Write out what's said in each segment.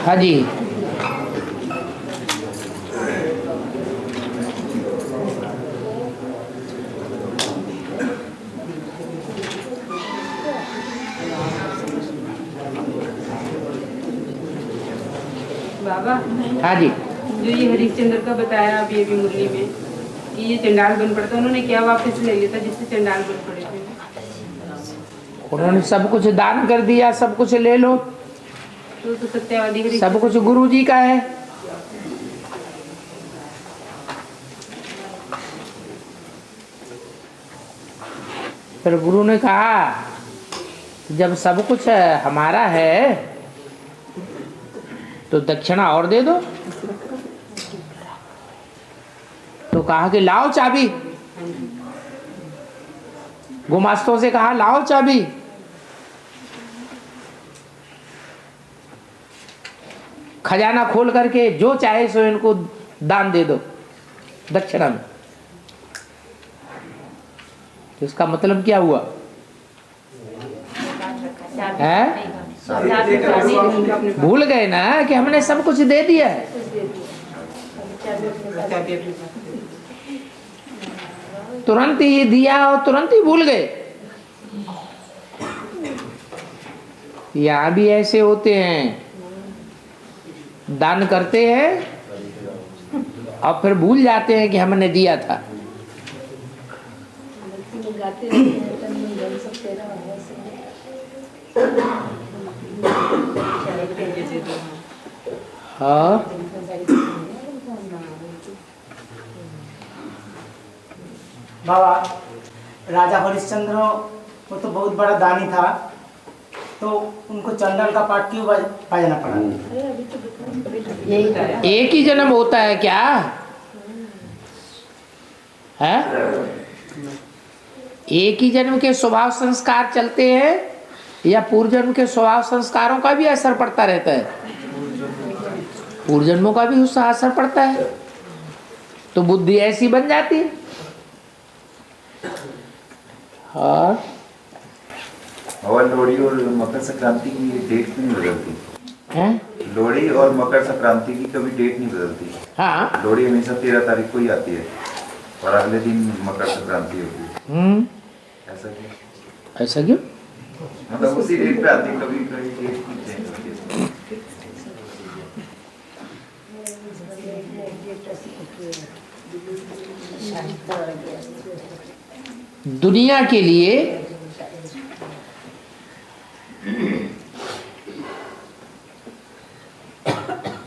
हाँ जी। बाबा, हाँ जी। जो ये हरिश्चंद्र का बताया अभी अभी मुरली में कि ये चंडाल बन पड़ता, उन्होंने क्या वापस ले लिया था जिससे चंडाल बन पड़े थे? उन्होंने सब कुछ दान कर दिया, सब कुछ ले लो, तो सत्यवादी सब कुछ गुरु जी का है। फिर गुरु ने कहा जब सब कुछ हमारा है तो दक्षिणा और दे दो। तो कहा कि लाओ चाबी, गुमास्तों से कहा लाओ चाबी। खजाना खोल करके जो चाहे सो इनको दान दे दो दक्षिणा में। तो इसका मतलब क्या हुआ है? भूल गए ना कि हमने सब कुछ दे दिया है। तुरंत ही दिया और तुरंत ही भूल गए। यहाँ भी ऐसे होते हैं, दान करते हैं और फिर भूल जाते हैं कि हमने दिया था। हाँ, बाबा राजा हरिश्चंद्र वो तो बहुत बड़ा दानी था, तो उनको चंडाल का पाठ क्यों बजाना पड़ा? एक ही जन्म होता है क्या है? एक ही जन्म के स्वभाव संस्कार चलते हैं या पूर्व जन्म के स्वभाव संस्कारों का भी असर पड़ता रहता है? पूर्व जन्मों का भी उसका असर पड़ता है, तो बुद्धि ऐसी बन जाती है। और लोहड़ी और मकर संक्रांति की डेट नहीं बदलती है? लोहड़ी और मकर संक्रांति की कभी डेट नहीं बदलती। हाँ, लोहड़ी हमेशा 13 तारीख को ही आती है और अगले दिन मकर संक्रांति होती है। ऐसा क्यों? ऐसा क्यों? मतलब उसी डेट पे आती है, कभी कभी डेट चेंज होती है। दुनिया के लिए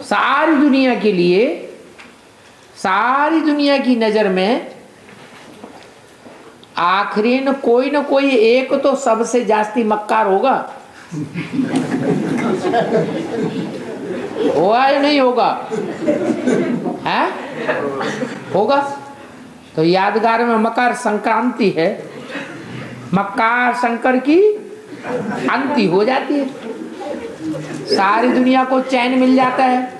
सारी दुनिया के लिए, सारी दुनिया की नजर में आखिरी न कोई एक तो सबसे जास्ती मक्कार होगा। होगा या नहीं होगा? है? होगा। तो यादगार में मकर संक्रांति है, मकर शंकर की अंति हो जाती है, सारी दुनिया को चैन मिल जाता है।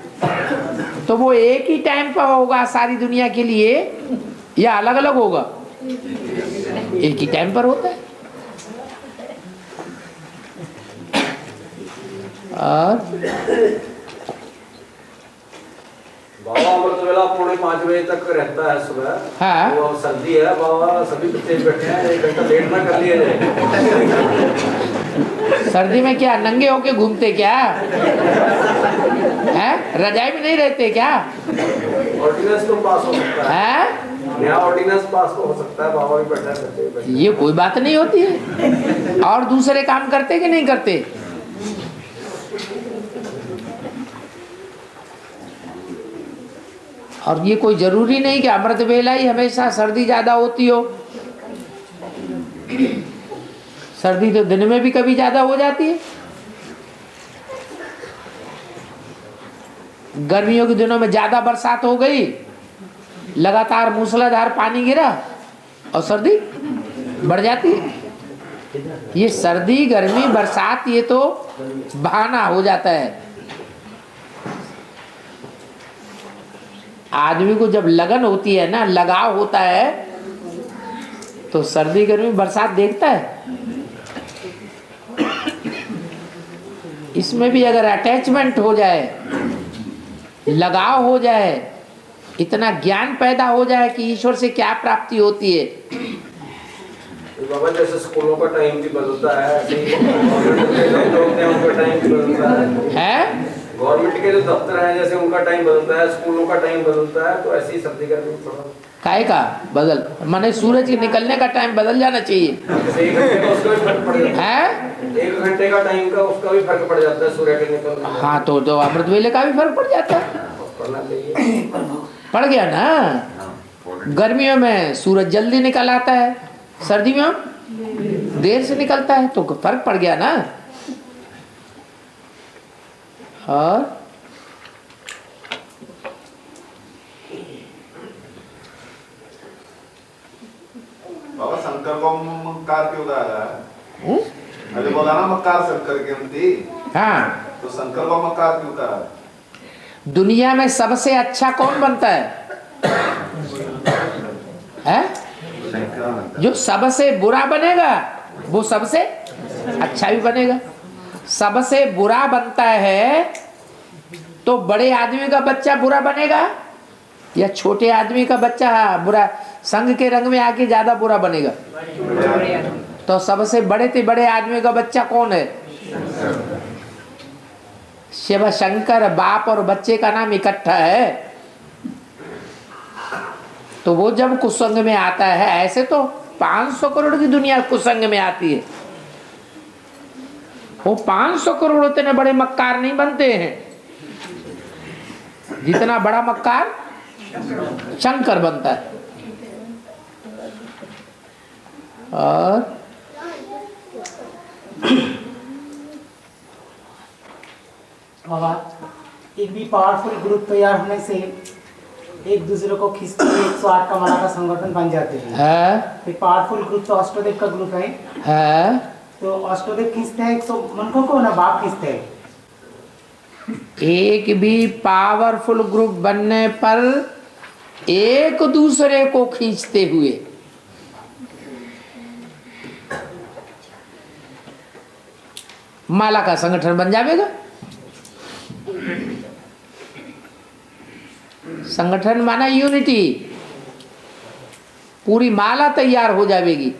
तो वो एक ही टाइम पर होगा सारी दुनिया के लिए या अलग अलग होगा? एक ही टाइम पर होता है। और बाबा अमृत वेला 4:45 तक रहता है सुबह। हाँ। तो सर्दी है बाबा, सभी बच्चे बैठे हैं, 1 घंटा लेट ना कर लिए जाए। सर्दी में क्या नंगे होके घूमते क्या है? रजाई में नहीं रहते क्या? ऑर्डिनेंस तो पास हो सकता है, है? नया ऑर्डिनेंस पास हो सकता है, बाबा भी बैठा करते हैं। ये कोई बात नहीं होती है। और दूसरे काम करते कि नहीं करते? और ये कोई जरूरी नहीं कि अमृत वेला ही हमेशा सर्दी ज्यादा होती हो। सर्दी तो दिन में भी कभी ज्यादा हो जाती है। गर्मियों के दिनों में ज्यादा बरसात हो गई, लगातार मूसलाधार पानी गिरा और सर्दी बढ़ जाती है। ये सर्दी गर्मी बरसात ये तो बहाना हो जाता है। आदमी को जब लगन होती है ना, लगाव होता है, तो सर्दी गर्मी बरसात देखता है। इसमें भी अगर अटैचमेंट हो जाए लगाव हो जाए, इतना ज्ञान पैदा हो जाए कि ईश्वर से क्या प्राप्ति होती है। तो बाबा जैसे स्कूलों का टाइम भी बदलता है, ऐसे ही गवर्नमेंट के जो लोग हैं उनका टाइम भी बदलता है। गवर्नमेंट के जो दफ्तर हैं जैसे उनका टाइम बदलता है, स्कूलों का टाइम बदलता है, तो ऐसे ही सब जगह भी थोड़ा काहे का बदल, माने सूरज के निकलने का टाइम बदल जाना चाहिए। जैसे 1 घंटे का उसका भी फर्क पड़ जाता है 1 घंटे का टाइम का उसका भी फर्क पड़ जाता है सूर्य के निकलने का। हाँ, तो अमृत वेले का भी फर्क पड़ जाता है। पढ़ना चाहिए। पड़ गया ना। हाँ, गर्मियों में सूरज जल्दी निकल आता है, सर्दियों में देर से निकलता है, तो फर्क पड़ गया ना। और बाबा शंकर को मक्कार क्यों कहा है? अरे बोला ना मक्कार शंकर की अंती, हाँ, तो शंकर को मक्कार क्यों कहा? दुनिया में सबसे अच्छा कौन बनता है? शंकर बनता है। जो सबसे बुरा बनेगा वो सबसे अच्छा भी बनेगा। सबसे बुरा बनता है तो बड़े आदमी का बच्चा बुरा बनेगा या छोटे आदमी का बच्चा बुरा, संग के रंग में आके ज्यादा बुरा बनेगा? तो सबसे बड़े से बड़े आदमी का बच्चा कौन है? शिव शंकर, बाप और बच्चे का नाम इकट्ठा है। तो वो जब कुसंग में आता है, ऐसे तो 500 करोड़ की दुनिया कुसंग में आती है, वो 500 करोड़ इतने बड़े मक्कार नहीं बनते हैं जितना बड़ा मक्कार शंकर बनता है। और बाबा, एक भी पावरफुल ग्रुप तैयार होने से एक दूसरे को खींचते हुए 108 का माला का संगठन बन जाते हैं। है, पावरफुल ग्रुप तो अष्टदेव का ग्रुप है, तो अष्टदेव खींचते हैं 100 मनकों को, ना बाप खींचते हैं। एक भी पावरफुल ग्रुप बनने पर एक दूसरे को खींचते हुए माला का संगठन बन जाएगा। संगठन माना यूनिटी, पूरी माला तैयार हो जाएगी।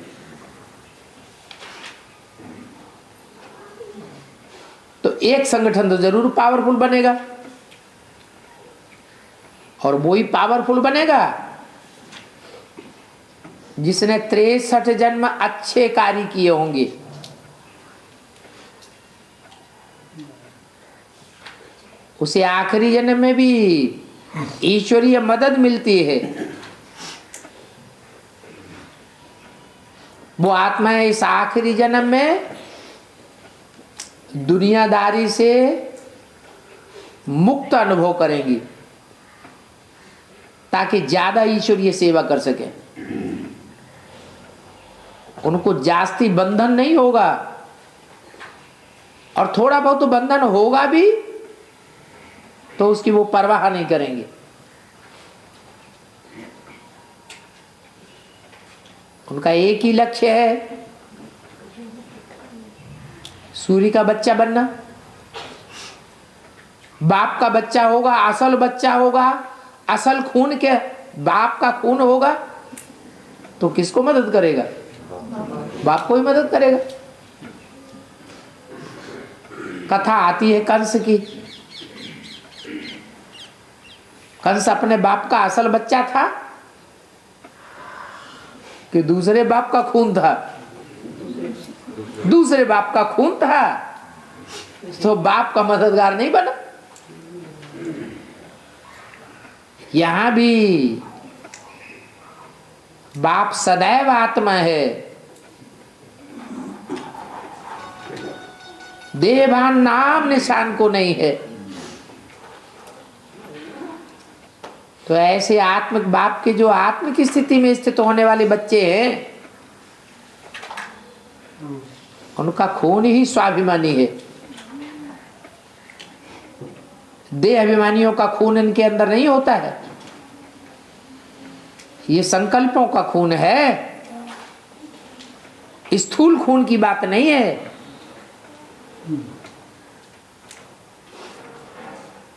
तो एक संगठन तो जरूर पावरफुल बनेगा, और वो ही पावरफुल बनेगा जिसने 63 जन्म अच्छे कार्य किए होंगे। उसे आखिरी जन्म में भी ईश्वरीय मदद मिलती है। वो आत्मा है इस आखिरी जन्म में दुनियादारी से मुक्त अनुभव करेंगी ताकि ज्यादा ईश्वरीय सेवा कर सके। उनको जास्ती बंधन नहीं होगा, और थोड़ा बहुत तो बंधन होगा भी तो उसकी वो परवाह नहीं करेंगे। उनका एक ही लक्ष्य है, सूर्य का बच्चा बनना। बाप का बच्चा होगा, असल बच्चा होगा, असल खून के बाप का खून होगा तो किसको मदद करेगा? बाप को ही मदद करेगा। कथा आती है कंस की। कंस अपने बाप का असल बच्चा था कि दूसरे बाप का खून था? दूसरे बाप का खून था, तो बाप का मददगार नहीं बना। यहां भी बाप सदैव आत्मा है, देहभान नाम निशान को नहीं है। तो ऐसे आत्मिक बाप के जो आत्मिक स्थिति में स्थित होने वाले बच्चे हैं, उनका खून ही स्वाभिमानी है। देह अभिमानियों का खून इनके अंदर नहीं होता है। ये संकल्पों का खून है, स्थूल खून की बात नहीं है।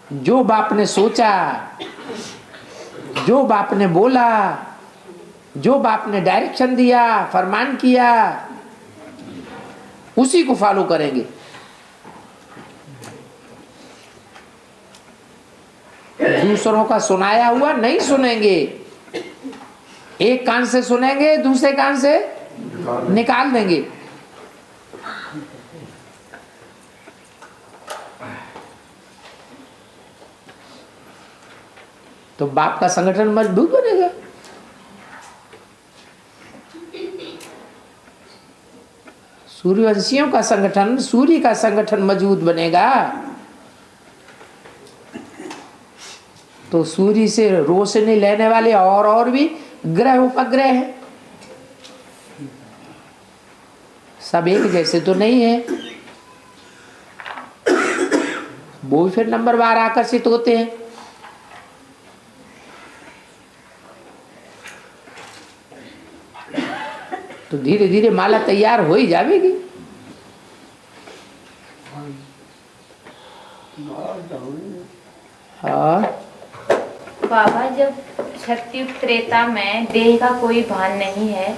जो बाप ने सोचा, जो बाप ने बोला, जो बाप ने डायरेक्शन दिया, फरमान किया, उसी को फॉलो करेंगे। दूसरों का सुनाया हुआ नहीं सुनेंगे। एक कान से सुनेंगे, दूसरे कान से निकाल देंगे। तो बाप का संगठन मजबूत बनेगा। सूर्यवंशियों का संगठन, सूर्य का संगठन मजबूत बनेगा तो सूर्य से रोशनी लेने वाले और भी ग्रह उपग्रह हैं, सब एक जैसे तो नहीं है, वो भी फिर नंबरवार आकर्षित होते हैं। तो धीरे धीरे माला तैयार हो ही जाएगी। हाँ बाबा, जब सतयुग त्रेता में देह का कोई भान नहीं है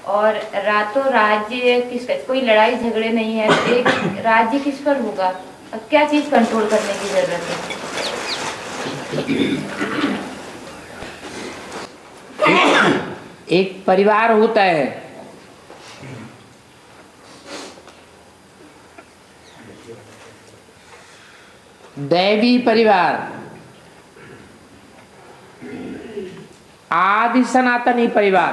और रातों राज्य किस, कोई लड़ाई झगड़े नहीं है, एक राज्य किस पर होगा? अब क्या चीज कंट्रोल करने की जरूरत है? एक परिवार होता है, दैवी परिवार, आदि सनातनी परिवार,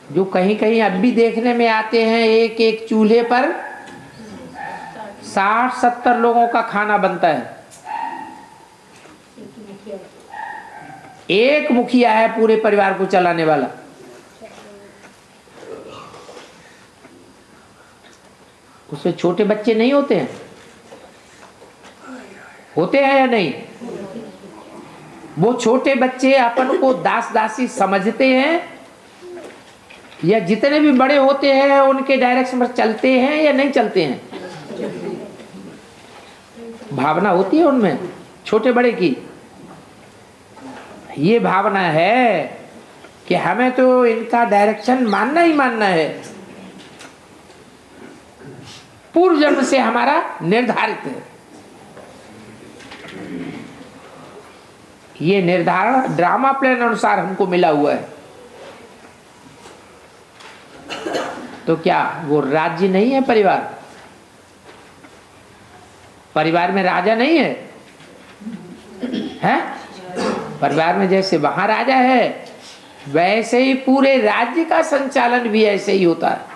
जो कहीं कहीं अब भी देखने में आते हैं। एक एक चूल्हे पर 60-70 लोगों का खाना बनता है। एक मुखिया है पूरे परिवार को चलाने वाला। उसमें छोटे बच्चे नहीं होते हैं? होते हैं या नहीं? वो छोटे बच्चे अपन को दास दासी समझते हैं या जितने भी बड़े होते हैं उनके डायरेक्शन पर चलते हैं या नहीं चलते हैं? भावना होती है उनमें छोटे बड़े की। ये भावना है कि हमें तो इनका डायरेक्शन मानना ही मानना है, पूर्व जन्म से हमारा निर्धारित है। ये निर्धारण ड्रामा प्लान अनुसार हमको मिला हुआ है। तो क्या वो राज्य नहीं है? परिवार, परिवार में राजा नहीं है? हैं? परिवार में जैसे वहां राजा है वैसे ही पूरे राज्य का संचालन भी ऐसे ही होता है।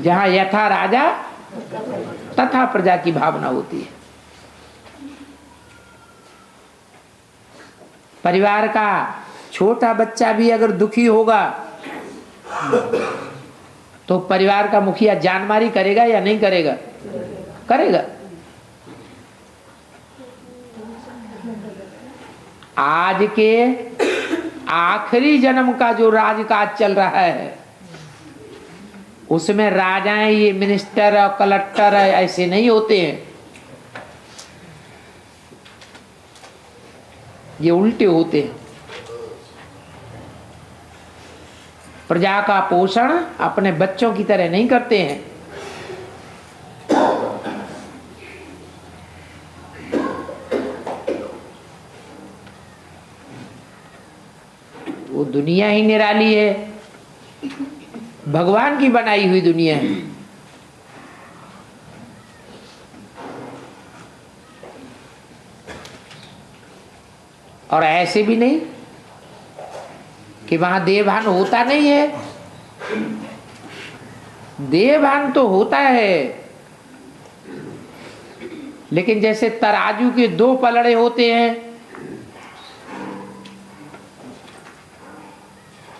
जहां यथा राजा तथा प्रजा की भावना होती है। परिवार का छोटा बच्चा भी अगर दुखी होगा तो परिवार का मुखिया जानमारी करेगा या नहीं करेगा? करेगा। आज के आखिरी जन्म का जो राजकाज चल रहा है उसमें राजाएं ये मिनिस्टर और कलेक्टर ऐसे नहीं होते हैं, ये उल्टे होते हैं। प्रजा का पोषण अपने बच्चों की तरह नहीं करते हैं। वो दुनिया ही निराली है, भगवान की बनाई हुई दुनिया है। और ऐसे भी नहीं कि वहां देवभान होता नहीं है, देवभान तो होता है। लेकिन जैसे तराजू के 2 पलड़े होते हैं,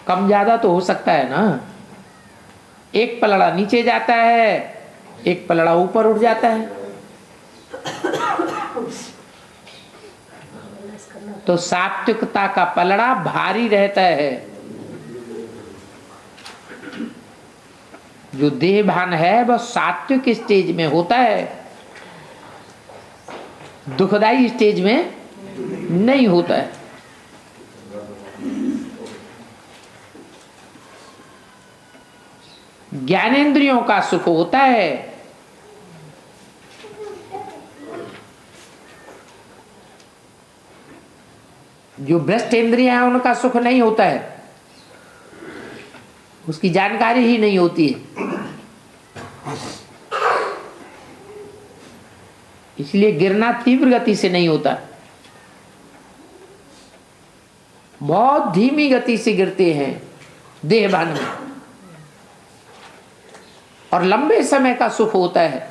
कम ज्यादा तो हो सकता है ना। एक पलड़ा नीचे जाता है, एक पलड़ा ऊपर उठ जाता है। तो सात्विकता का पलड़ा भारी रहता है। जो देह भान है वह सात्विक स्टेज में होता है, दुखदाई स्टेज में नहीं होता है। ज्ञानेंद्रियों का सुख होता है, जो भ्रष्ट इंद्रियां हैं उनका सुख नहीं होता है, उसकी जानकारी ही नहीं होती है। इसलिए गिरना तीव्र गति से नहीं होता, बहुत धीमी गति से गिरते हैं देहभान में, और लंबे समय का सुख होता है।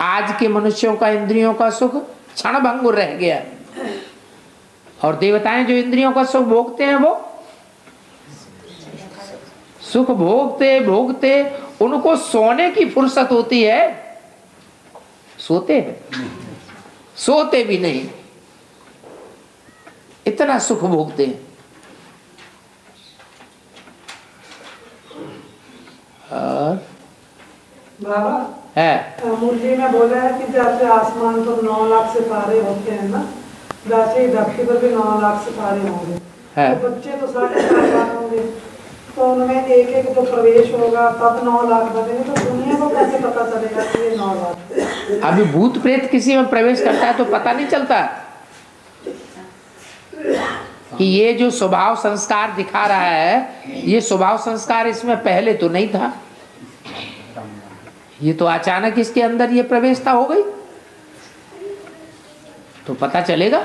आज के मनुष्यों का इंद्रियों का सुख क्षणभंगुर रह गया, और देवताएं जो इंद्रियों का सुख भोगते हैं वो सुख भोगते भोगते उनको सोने की फुर्सत होती है, सोते हैं, सोते भी नहीं, इतना सुख भोगते हैं। बाबा है मुरली में बोला है कि जैसे आसमान पर 9 लाख सितारे होते हैं ना, वैसे ही धरती पर भी 9 लाख सितारे होंगे। तो बच्चे तो 7.5 होंगे, तो उनमें एक एक तो प्रवेश होगा, तब 9 लाख बनेंगे। तो दुनिया को कैसे पता चलेगा कि ये 9 लाख? अभी भूत प्रेत किसी में प्रवेश करता है तो पता नहीं चलता कि ये जो स्वभाव संस्कार दिखा रहा है, ये स्वभाव संस्कार इसमें पहले तो नहीं था, ये तो अचानक इसके अंदर ये प्रवेशता हो गई, तो पता चलेगा।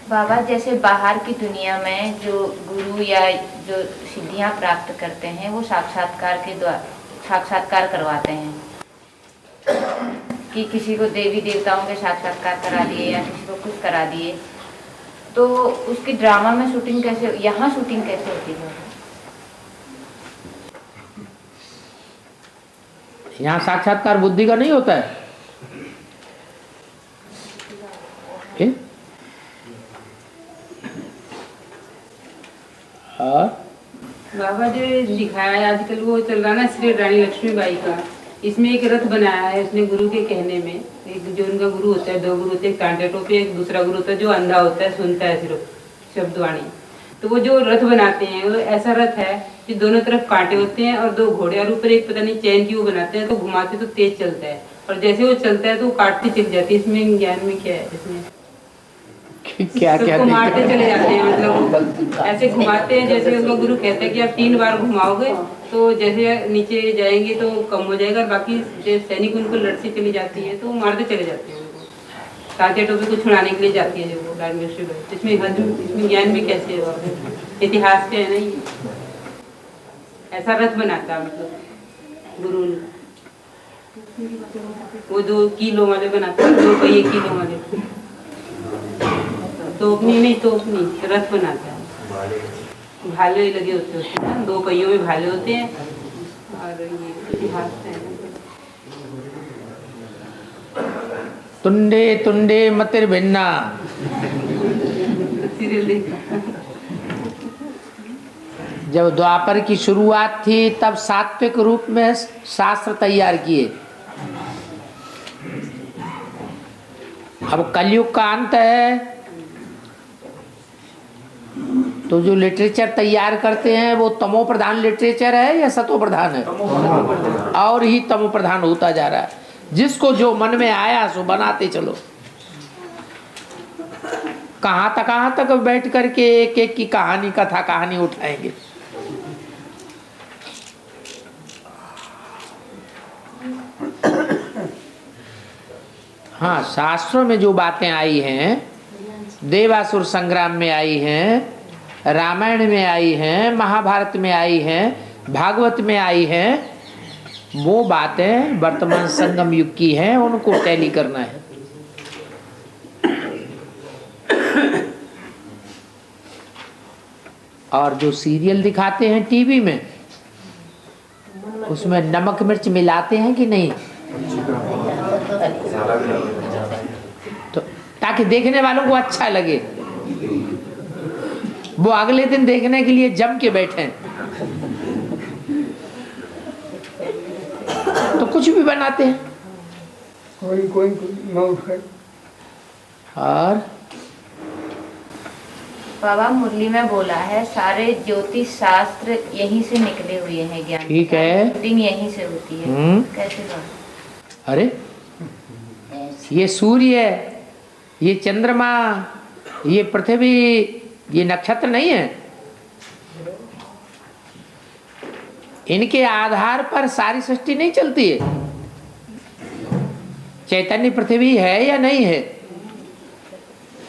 बाबा, जैसे बाहर की दुनिया में जो गुरु या जो सिद्धियां प्राप्त करते हैं वो साक्षात्कार के द्वारा साक्षात्कार करवाते हैं, कि किसी को देवी देवताओं के साक्षात्कार करा दिए या किसी को कुछ करा दिए, तो उसकी ड्रामा में शूटिंग कैसे, यहाँ शूटिंग कैसे होती है? यहाँ साक्षात्कार बुद्धि का नहीं होता है। बाबा जो दिखाया है आजकल वो चल रहा ना श्री रानी लक्ष्मीबाई का, इसमें एक रथ बनाया है उसने गुरु के कहने में। एक जो उनका गुरु होता है, 2 गुरु होते हैं, कांटे टोपे, एक दूसरा गुरु होता है जो अंधा होता है, सुनता है सिर्फ शब्दवाणी। तो वो जो रथ बनाते हैं वो ऐसा रथ है कि दोनों तरफ कांटे होते हैं और 2 घोड़े, और ऊपर एक पता नहीं चैन की वो बनाते हैं, तो घुमाते तो तेज चलता है, और जैसे वो चलता है तो वो काटते चल जाती है। इसमें ज्ञान में क्या है? इसमें क्या क्या घुमाते चले जाते हैं, मतलब ऐसे घुमाते हैं जैसे उसका गुरु कहता है कि आप 3 बार घुमाओगे तो जैसे नीचे जाएंगे तो कम हो जाएगा, बाकी सैनिक उनको लड़ती चली जाती है तो मारते चले जाते हैं उनको, कांटे टोपे को छुड़ाने के लिए जाती है जो वो रानी लक्ष्मीबाई। इसमें ज्ञान में कैसे है? इतिहास पे है ना, ये ऐसा रथ बनाता मतलब गुरु ने, वो 2 किलो वाले बनाते हैं, 2 पहिए किलो वाले, तोपनी नहीं तोपनी रथ बनाता है, भाले लगे होते हैं ना, 2 पहियों में भाले होते हैं, और ये इतिहास है। तुंडे तुंडे मतिर भिन्ना, सीरियल देखा। जब द्वापर की शुरुआत थी तब सात्विक रूप में शास्त्र तैयार किए, अब कलयुग का अंत है तो जो लिटरेचर तैयार करते हैं वो तमो प्रधान लिटरेचर है या सतो प्रधान है? और ही तमो प्रधान होता जा रहा है। जिसको जो मन में आया सो बनाते चलो। कहाँ तक बैठ करके एक एक की कहानी, कथा कहानी उठाएंगे। हाँ, शास्त्रों में जो बातें आई हैं, देवासुर संग्राम में आई हैं, रामायण में आई हैं, महाभारत में आई हैं, भागवत में आई हैं, वो बातें वर्तमान संगम युग की हैं, उनको टैली करना है। और जो सीरियल दिखाते हैं टीवी में, उसमें नमक मिर्च मिलाते हैं कि नहीं? तो ताकि देखने वालों को अच्छा लगे, वो अगले दिन देखने के लिए जम के बैठे। तो कुछ भी बनाते हैं। कोई और बाबा मुरली में बोला है सारे ज्योतिष शास्त्र यहीं से निकले हुए हैं, ज्ञान ठीक है, शूटिंग यहीं से होती है। कैसे बात? अरे ये सूर्य, ये चंद्रमा, ये पृथ्वी, ये नक्षत्र नहीं है। इनके आधार पर सारी सृष्टि नहीं चलती है। चैतन्य पृथ्वी है या नहीं है?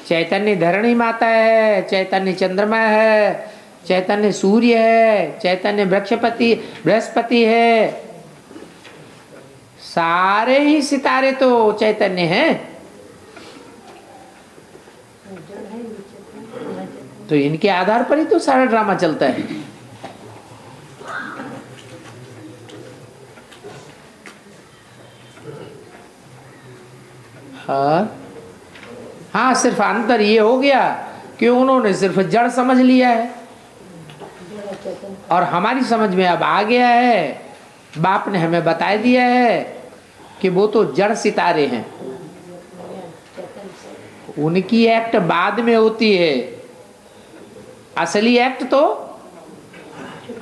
चैतन्य धरणी माता है, चैतन्य चंद्रमा है, चैतन्य सूर्य है, चैतन्य बृहस्पति है। सारे ही सितारे तो चैतन्य हैं। तो इनके आधार पर ही तो सारा ड्रामा चलता है। हाँ, सिर्फ अंतर ये हो गया कि उन्होंने सिर्फ जड़ समझ लिया है और हमारी समझ में अब आ गया है। बाप ने हमें बता दिया है कि वो तो जड़ सितारे हैं, उनकी एक्ट बाद में होती है। असली एक्ट तो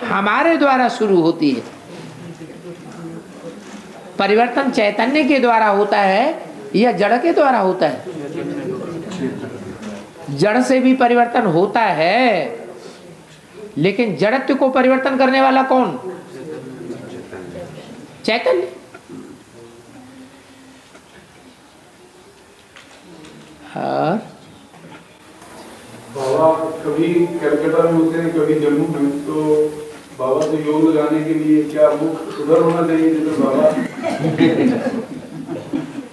हमारे द्वारा शुरू होती है। परिवर्तन चैतन्य के द्वारा होता है या जड़ के द्वारा होता है? जड़ से भी परिवर्तन होता है, लेकिन जड़त्व को परिवर्तन करने वाला कौन? चैतन्य। बाबा कभी कलकत्ता में होते हैं, कभी जम्मू में, तो बाबा से योग लगाने के लिए क्या मुख उधर होना चाहिए जैसे बाबा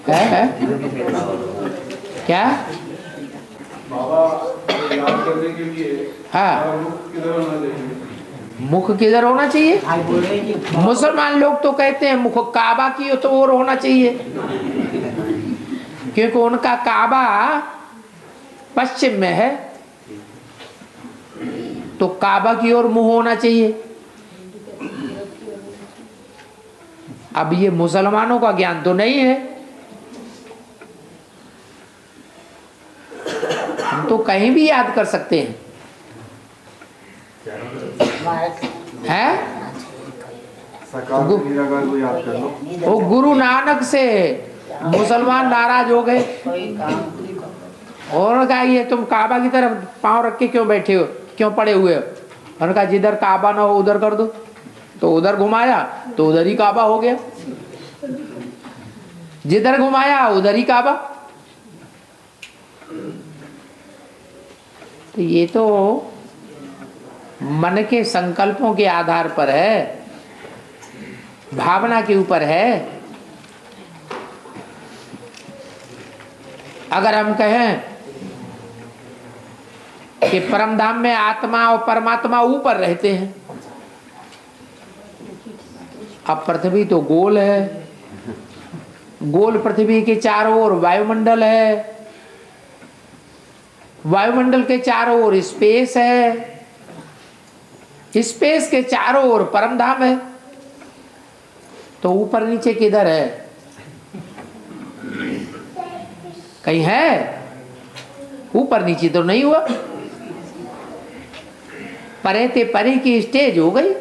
है? क्या बाबा याद करने के लिए हाँ, मुख किधर होना चाहिए? मुख किधर होना चाहिए? मुसलमान लोग तो कहते हैं मुख काबा की तो ओर होना चाहिए, क्योंकि उनका काबा पश्चिम में है, तो काबा की ओर मुंह होना चाहिए। अब ये मुसलमानों का ज्ञान तो नहीं है, हम तो कहीं भी याद कर सकते हैं। वो गुरु नानक से मुसलमान नाराज हो गए और कहा ये तुम काबा की तरफ पांव रख के क्यों बैठे हो, क्यों पड़े हुए हो? उन्होंने कहा जिधर काबा ना हो उधर कर दो। तो उधर घुमाया तो उधर ही काबा हो गया, जिधर घुमाया उधर ही काबा। तो ये तो मन के संकल्पों के आधार पर है, भावना के ऊपर है। अगर हम कहें कि परमधाम में आत्मा और परमात्मा ऊपर रहते हैं, अब पृथ्वी तो गोल है, गोल पृथ्वी के चारों ओर वायुमंडल है, वायुमंडल के चारों ओर स्पेस है, स्पेस के चारों ओर परमधाम है। तो ऊपर नीचे किधर है? कहीं है? ऊपर नीचे तो नहीं हुआ, परे ते परे की स्टेज हो गई।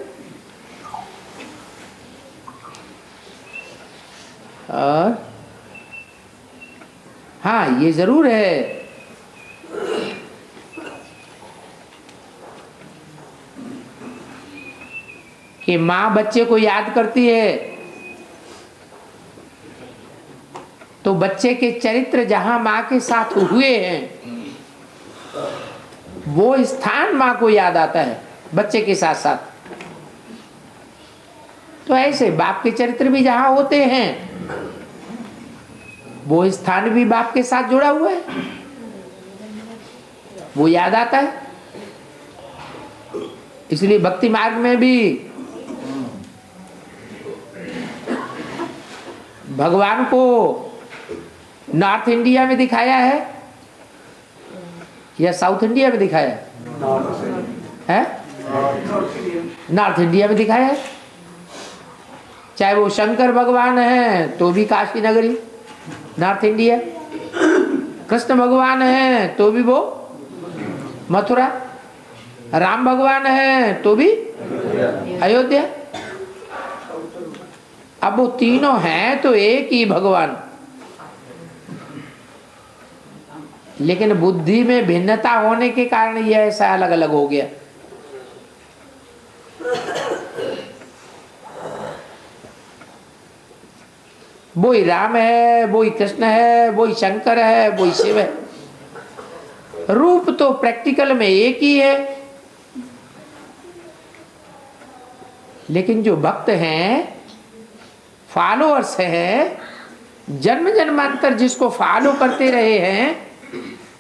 और हाँ, ये जरूर है कि माँ बच्चे को याद करती है तो बच्चे के चरित्र जहां माँ के साथ हुए हैं वो स्थान माँ को याद आता है बच्चे के साथ साथ। तो ऐसे बाप के चरित्र भी जहां होते हैं वो स्थान भी बाप के साथ जुड़ा हुआ है, वो याद आता है। इसलिए भक्ति मार्ग में भी भगवान को नॉर्थ इंडिया में दिखाया है या साउथ इंडिया में दिखाया है? नॉर्थ इंडिया में दिखाया है। चाहे वो शंकर भगवान है तो भी काशी नगरी नॉर्थ इंडिया, कृष्ण भगवान है तो भी वो मथुरा, राम भगवान है तो भी अयोध्या। अब वो तीनों हैं तो एक ही भगवान, लेकिन बुद्धि में भिन्नता होने के कारण ये ऐसा अलग अलग हो गया। वो ही राम है, वो ही कृष्ण है, वो ही शंकर है, वो ही शिव है। रूप तो प्रैक्टिकल में एक ही है, लेकिन जो भक्त हैं, फॉलोअर्स हैं, जन्म जन्मांतर जिसको फॉलो करते रहे हैं,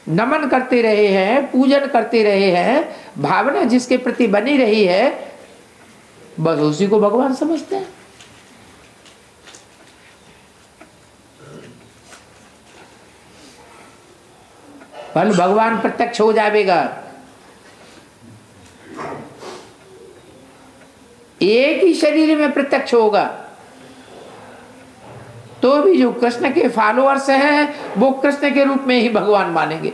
नमन करते रहे हैं, पूजन करते रहे हैं, भावना जिसके प्रति बनी रही है, बस उसी को भगवान समझते हैं। कल भगवान प्रत्यक्ष हो जाएगा। एक ही शरीर में प्रत्यक्ष होगा तो भी जो कृष्ण के फॉलोअर्स हैं वो कृष्ण के रूप में ही भगवान मानेंगे,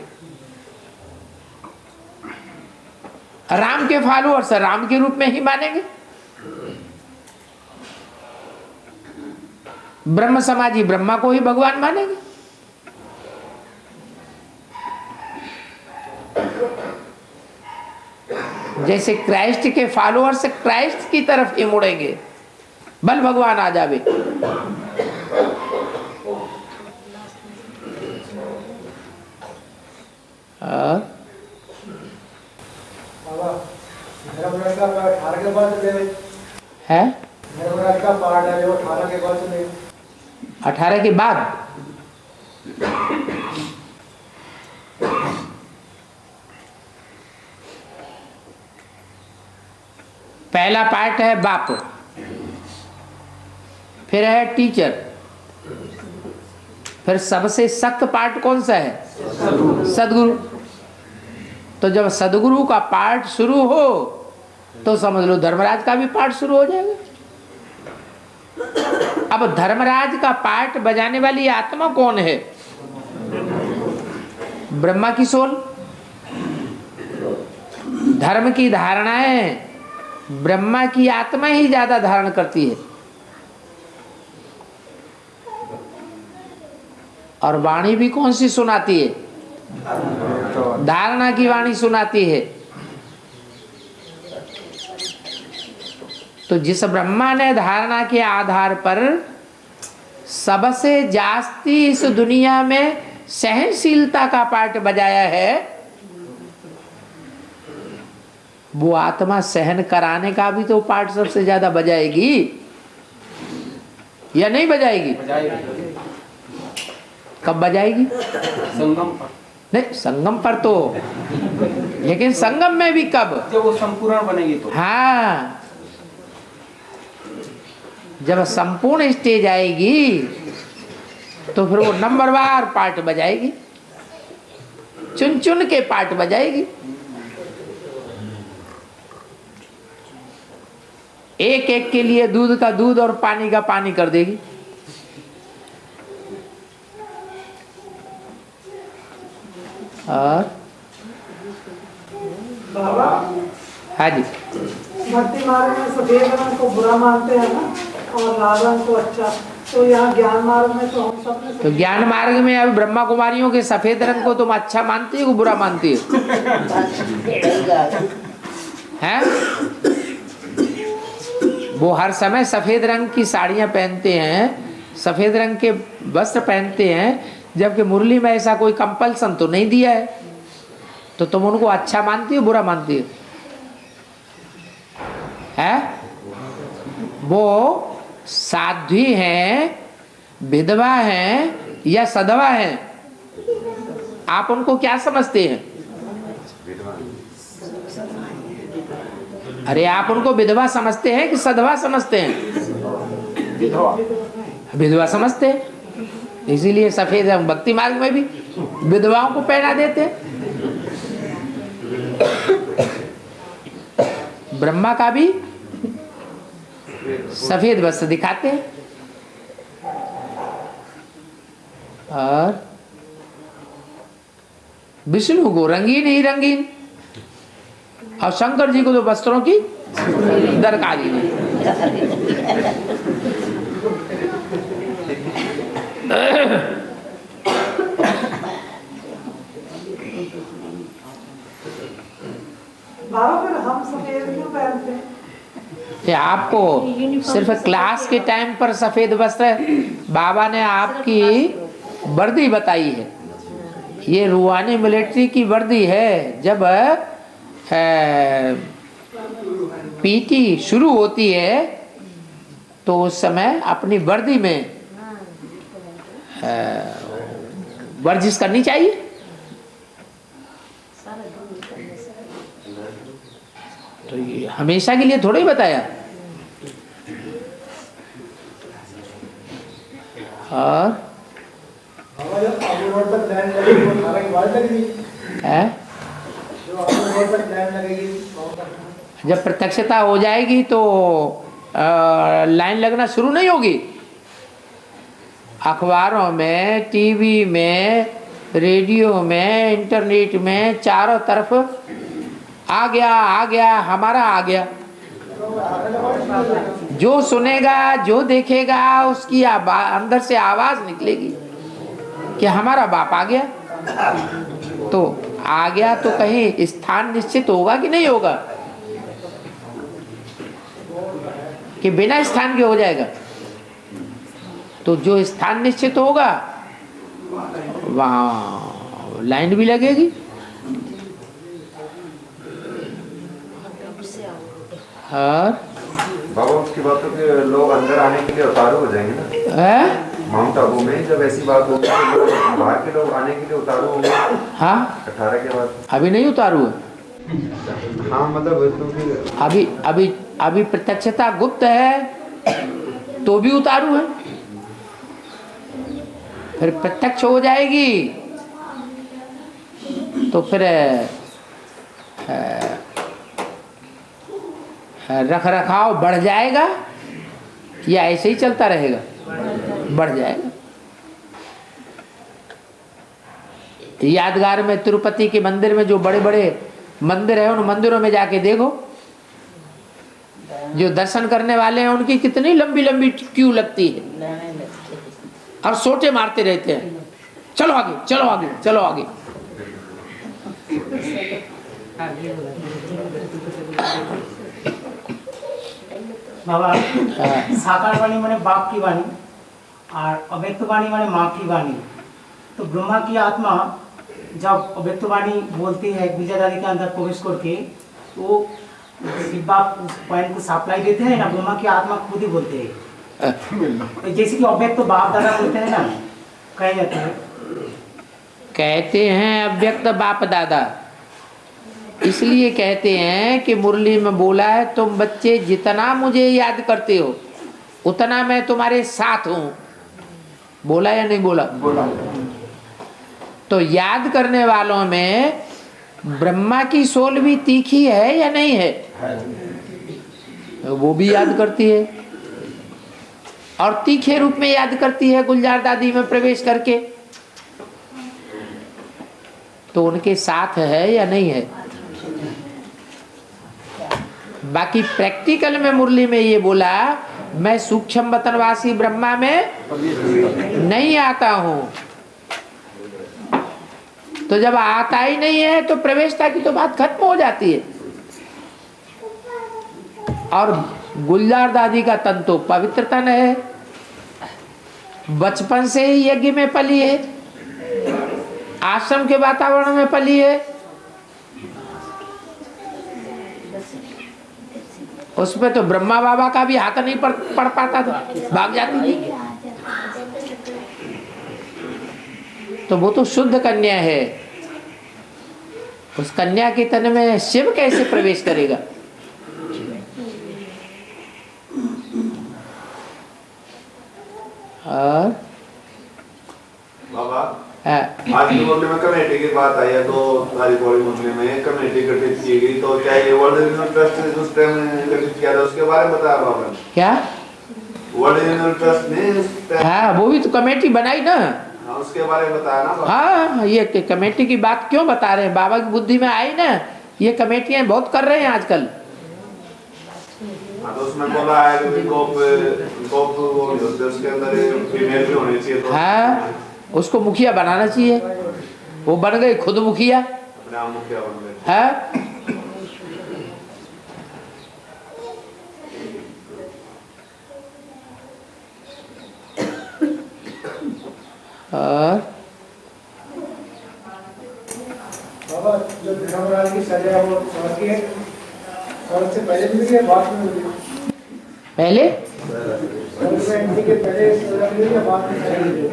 राम के फॉलोअर्स राम के रूप में ही मानेंगे, ब्रह्म समाजी ब्रह्मा को ही भगवान मानेंगे। जैसे क्राइस्ट के फॉलोअर्स क्राइस्ट की तरफ ही मुड़ेंगे, बल भगवान आ जावे। है 18 के बाद पहला पार्ट है बाप, फिर है टीचर, फिर सबसे सख्त पार्ट कौन सा है? सदगुरु। तो जब सदगुरु का पार्ट शुरू हो तो समझ लो धर्मराज का भी पार्ट शुरू हो जाएगा। अब धर्मराज का पार्ट बजाने वाली आत्मा कौन है? ब्रह्मा की सोल। धर्म की धारणाएं ब्रह्मा की आत्मा ही ज्यादा धारण करती है, और वाणी भी कौन सी सुनाती है? धारणा की वाणी सुनाती है। तो जिस ब्रह्मा ने धारणा के आधार पर सबसे जास्ती इस दुनिया में सहनशीलता का पार्ट बजाया है, वो आत्मा सहन कराने का भी तो पार्ट सबसे ज्यादा बजाएगी या नहीं बजाएगी? कब बजाएगी? संगम पर। नहीं, संगम पर तो, लेकिन संगम में भी कब? जब वो संपूर्ण बनेगी तो। हाँ, जब संपूर्ण स्टेज आएगी तो फिर वो नंबरवार पार्ट बजाएगी, चुन चुन के पार्ट बजाएगी। एक एक के लिए दूध का दूध और पानी का पानी कर देगी। और बाबा, हाँ जी, भक्ति मार्ग में सफेद रंग को बुरा मानते हैं ना, और लाल रंग को अच्छा। तो यहाँ ज्ञान मार्ग में तो हम सब तो ज्ञान मार्ग में अब ब्रह्मा कुमारियों के सफेद रंग को तुम अच्छा मानती हो, बुरा मानती हो? हैं? वो हर समय सफेद रंग की साड़ियां पहनते हैं, सफेद रंग के वस्त्र पहनते हैं, जबकि मुरली में ऐसा कोई कंपल्सन तो नहीं दिया है। तो तुम उनको अच्छा मानती हो, बुरा मानती हो? है? वो साध्वी हैं, विधवा हैं या सधवा हैं? आप उनको क्या समझते हैं? अरे आप उनको विधवा समझते हैं कि सधवा समझते हैं? विधवा समझते हैं, इसीलिए सफेद हम भक्ति मार्ग में भी विधवाओं को पहना देते हैं। ब्रह्मा का भी सफेद वस्त्र दिखाते हैं, और विष्णु को रंगीन ही रंगीन, और शंकर जी को तो वस्त्रों की दरकार ही नहीं। बाबा फिर हम सफेद क्यों पहनते हैं? कि आपको सिर्फ क्लास के टाइम पर सफेद वस्त्र, बाबा ने आपकी वर्दी बताई है, ये रूहानी मिलिट्री की वर्दी है। जब पीटी शुरू होती है तो उस समय अपनी वर्दी में वर्जिश करनी चाहिए। तो ये हमेशा के लिए थोड़ा ही बताया। और जब प्रत्यक्षता हो जाएगी तो लाइन लगना शुरू नहीं होगी। अखबारों में, टीवी में, रेडियो में, इंटरनेट में, चारों तरफ आ गया हमारा आ गया। जो सुनेगा, जो देखेगा, उसकी अंदर से आवाज निकलेगी कि हमारा बाप आ गया। तो आ गया तो कहीं स्थान निश्चित होगा कि नहीं होगा, कि बिना स्थान के हो जाएगा? तो जो स्थान निश्चित होगा वहां लाइन भी लगेगी। और बाबा उसकी बात हो कि लोग अंदर आने के लिए उतारू हो जाएंगे ना माउंट आबू में, जब ऐसी बात होगी तो लोग बाहर के लोग आने के लिए उतारू होंगे। हाँ 18 के बाद अभी नहीं उतारू है। हाँ मतलब अभी प्रत्यक्षता गुप्त है तो भी उतारू है, फिर प्रत्यक्ष हो जाएगी तो फिर रख रखाव बढ़ जाएगा या ऐसे ही चलता रहेगा? बढ़ जाएगा। यादगार में तिरुपति के मंदिर में जो बड़े बड़े मंदिर है, उन मंदिरों में जाके देखो, जो दर्शन करने वाले हैं उनकी कितनी लंबी लंबी क्यू लगती है और सोटे मारते रहते हैं, चलो आगे चलो आगे चलो आगे। बाबा साकार वाणी माने बाप की वाणी और अव्यक्त वाणी माने माँ की वाणी। तो ब्रह्मा की आत्मा जब अव्यक्त वाणी बोलती है विजयदारी के अंदर प्रवेश करके, तो शिव बाप उस पॉइंट को सप्लाई देते हैं ना, ब्रह्मा की आत्मा खुद ही बोलते हैं। तो जैसे कि अव्यक्त बाप दादा बोलते हैं ना, कहे जाते हैं, कहते हैं अव्यक्त बाप दादा, इसलिए कहते हैं कि मुरली में बोला है, तुम बच्चे जितना मुझे याद करते हो उतना मैं तुम्हारे साथ हूं। बोला या नहीं बोला? बोला। तो याद करने वालों में ब्रह्मा की सोल भी तीखी है या नहीं है? वो भी याद करती है और तीखे रूप में याद करती है गुलजार दादी में प्रवेश करके। तो उनके साथ है या नहीं है? बाकी प्रैक्टिकल में मुरली में ये बोला, मैं सूक्ष्म वतनवासी ब्रह्मा में नहीं आता हूं। तो जब आता ही नहीं है तो प्रवेशता की तो बात खत्म हो जाती है। और गुलजार दादी का तन तो पवित्र तन है, बचपन से ही यज्ञ में पली है, आश्रम के वातावरण में पली है, उसमें तो ब्रह्मा बाबा का भी हाथ नहीं पड़ पाता था, भाग जाती थी। तो वो तो शुद्ध कन्या है, उस कन्या के तन में शिव कैसे प्रवेश करेगा? आज के मुद्दे में कमेटी की बात आई है, तो तारीखौली मुद्दे में कमेटी गठित की गई, तो क्या ये वर्ल्ड रीजनल ट्रस्ट ने उस टाइम गठित किया था, उसके बारे में बताया बाबा ने? क्या वर्ल्ड रीजनल ट्रस्ट ने? हाँ, वो भी तो कमेटी बनाई ना। हाँ, उसके बारे में बताया ना। हाँ, ये कमेटी की बात क्यों बता रहे हैं, बाबा की बुद्धि में आई ना, ये कमेटियां बहुत कर रहे हैं आजकल। तो उसमें बोला है कि गोप उसके अंदर फीमेल भी होनी चाहिए, तो हाँ, उसको मुखिया बनाना चाहिए, वो बन गई खुद मुखिया। अपने आप मुखिया बन गए। हाँ, और बाबा जो धर्मराज की सजा वो स्वर्गीय स्वर्ग से पहले मिली है, बाद में मिली? पहले स्वर्ग में एंट्री के पहले सजा मिली या बाद में सजा मिली?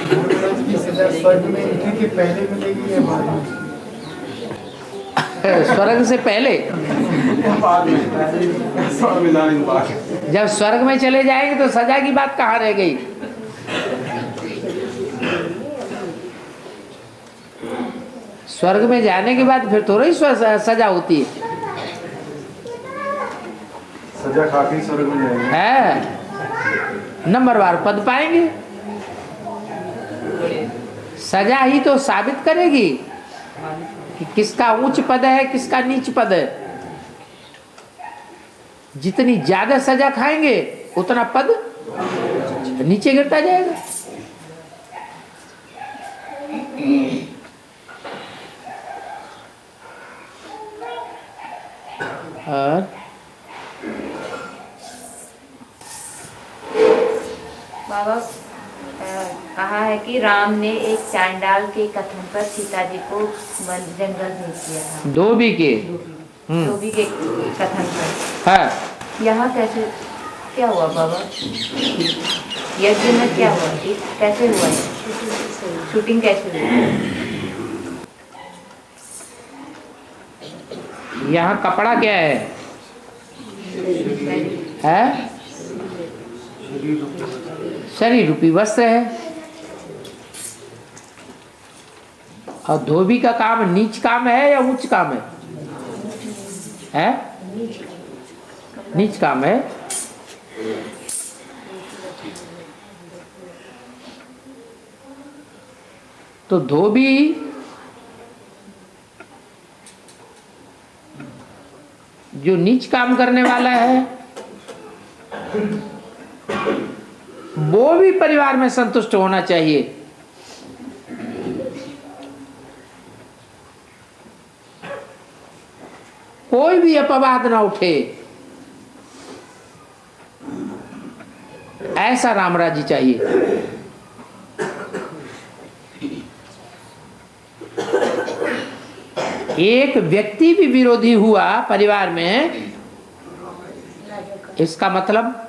धर्मराज की सजा स्वर्ग में एंट्री के पहले मिलेगी या बाद में? स्वर्ग से पहले, जब स्वर्ग में चले जाएंगे तो सजा की बात कहाँ रह गई? स्वर्ग में जाने के बाद फिर थोड़ी सजा होती है। सजा खा के स्वर्ग में जाएंगे। है, नंबरवार पद पाएंगे। सजा ही तो साबित करेगी कि किसका उच्च पद है, किसका नीच पद है। जितनी ज्यादा सजा खाएंगे उतना पद नीचे गिरता जाएगा। और बाबा कहा है कि राम ने एक चांडाल के कथन पर सीता जी को जंगल भेज दिया था। धोबी के धोबी के कथन पर। हाँ, यहाँ कैसे क्या हुआ बाबा? यज्ञ में क्या हुआ, कैसे हुआ, शूटिंग कैसे हुई? यहाँ कपड़ा क्या है? है शरीर रूपी वस्त्र है। और धोबी का काम नीच काम है या उच्च काम है? है नीच काम है। तो धोबी जो नीच काम करने वाला है वो भी परिवार में संतुष्ट होना चाहिए। कोई भी अपवाद ना उठे, ऐसा रामराज्य चाहिए। एक व्यक्ति भी विरोधी हुआ परिवार में, इसका मतलब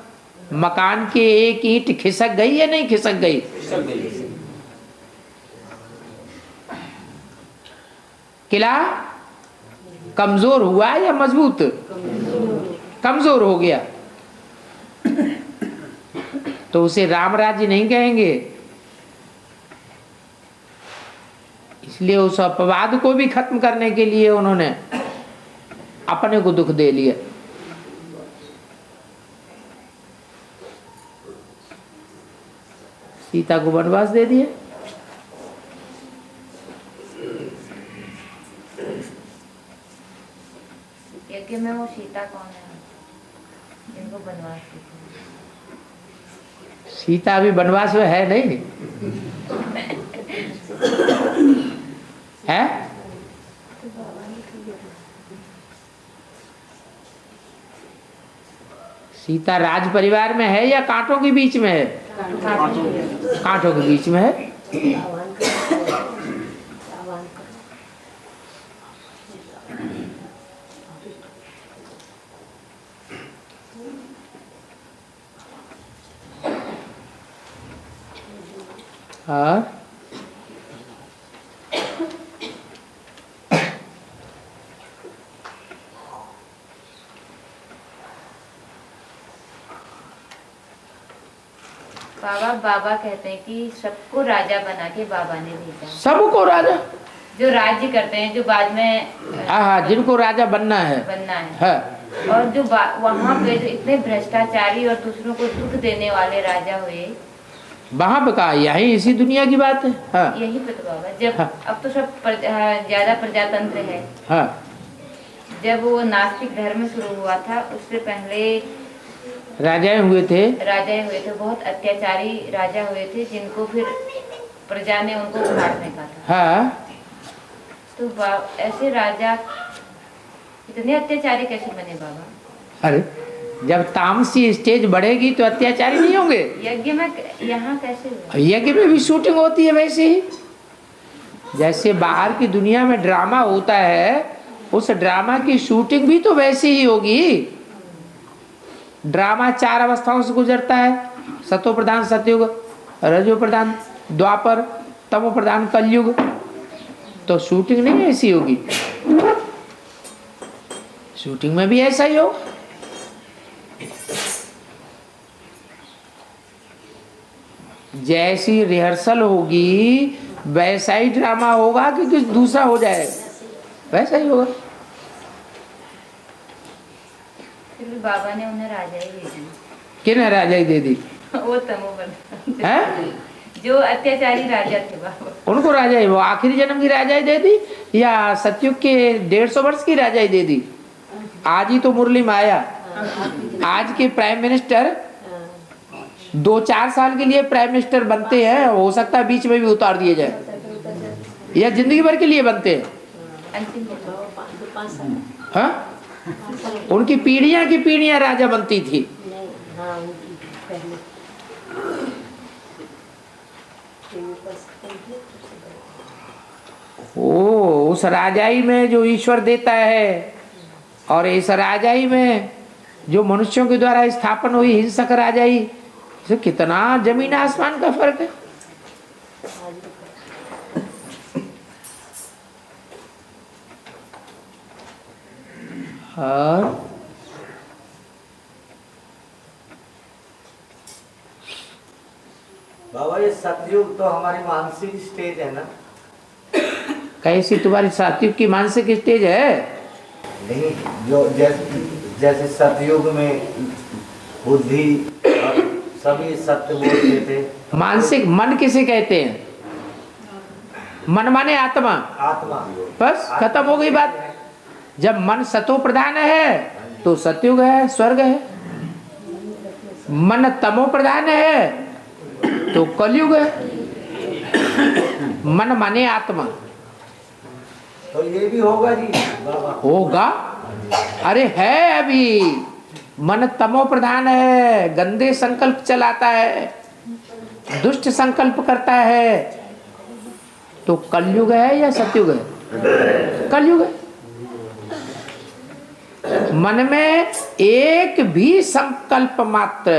मकान के एक ईंट खिसक गई या नहीं खिसक गई? किला कमजोर हुआ या मजबूत? कमजोर हो गया तो उसे रामराज्य नहीं कहेंगे। इसलिए उस अपवाद को भी खत्म करने के लिए उन्होंने अपने को दुख दे लिया। सीता को वनवास दे दिया। यज्ञ में वो सीता कौन है जिनको वनवास देते? सीता अभी वनवास में है नहीं है? सीता राज परिवार में है या कांटों के बीच में है? कांटों के बीच में है। और बाबा कहते हैं कि सबको राजा बना के बाबा ने भेजा। सबको राजा जो राज्य करते हैं, जो बाद में हाँ, जिनको राजा बनना है और जो वहाँ पे जो इतने भ्रष्टाचारी और दूसरों को दुख देने वाले राजा हुए, वहाँ पे कहा, यही इसी दुनिया की बात है। हाँ। यही पे तो बाबा जब अब तो सब ज्यादा प्रजातंत्र है। हाँ। जब वो नास्तिक धर्म शुरू हुआ था उससे पहले राजाएं हुए थे, बहुत अत्याचारी राजा हुए थे, जिनको फिर प्रजा ने उनको उखाड़ फेंका था। हाँ। तो ऐसे राजा इतने अत्याचारी कैसे बने बाबा? अरे जब तामसी स्टेज बढ़ेगी तो अत्याचारी नहीं होंगे। यज्ञ में यहाँ कैसे हुआ? यज्ञ में भी शूटिंग होती है वैसे ही, जैसे बाहर की दुनिया में ड्रामा होता है, उस ड्रामा की शूटिंग भी तो वैसे ही होगी। ड्रामा 4 अवस्थाओं से गुजरता है, सतो प्रधान सतयुग, रजो प्रधान द्वापर, तमो प्रधान कलयुग। तो शूटिंग नहीं ऐसी होगी, शूटिंग में भी ऐसा ही हो। जैसी रिहर्सल होगी वैसा ही ड्रामा होगा कि कुछ दूसरा हो जाएगा, वैसा ही होगा। बाबा ने उन्हें राजा ही दे दी। किन राजा ही दे दी? वो तमोप्रधान है, जो अत्याचारी राजा थे बाबा, उनको राजा ही, वो आखिरी जन्म की राजा ही दे दी या सतयुग के 150 वर्ष की राजा ही दे दी? आज ही तो मुरली में आया, आज के प्राइम मिनिस्टर 2-4 साल के लिए प्राइम मिनिस्टर बनते हैं, हो सकता है बीच में भी उतार दिए जाए, या जिंदगी भर के लिए बनते हैं। हाँ? उनकी पीढ़ियां की पीढ़ियां राजा बनती थी। ओ, उस राजाई में जो ईश्वर देता है और इस राजाई में जो मनुष्यों के द्वारा स्थापन हुई हिंसक राजाई, से कितना जमीन आसमान का फर्क है। और बाबा ये सतयुग तो हमारी मानसिक स्टेज है ना? कैसी तुम्हारी सतयुग की मानसिक स्टेज है? नहीं, जो जैसे सतयुग में बुद्धि सभी सत्य बोलते थे। मानसिक मन किसे कहते हैं? मन माने आत्मा। बस खत्म हो गई बात। जब मन सतो प्रधान है तो सतयुग है, स्वर्ग है। मन तमो प्रधान है तो कलयुग है। मन माने आत्मा। तो ये भी होगा जी बाबा? होगा, अरे है। अभी मन तमो प्रधान है, गंदे संकल्प चलाता है, दुष्ट संकल्प करता है, तो कलयुग है या सतयुग है? कलयुग है। मन में एक भी संकल्प मात्र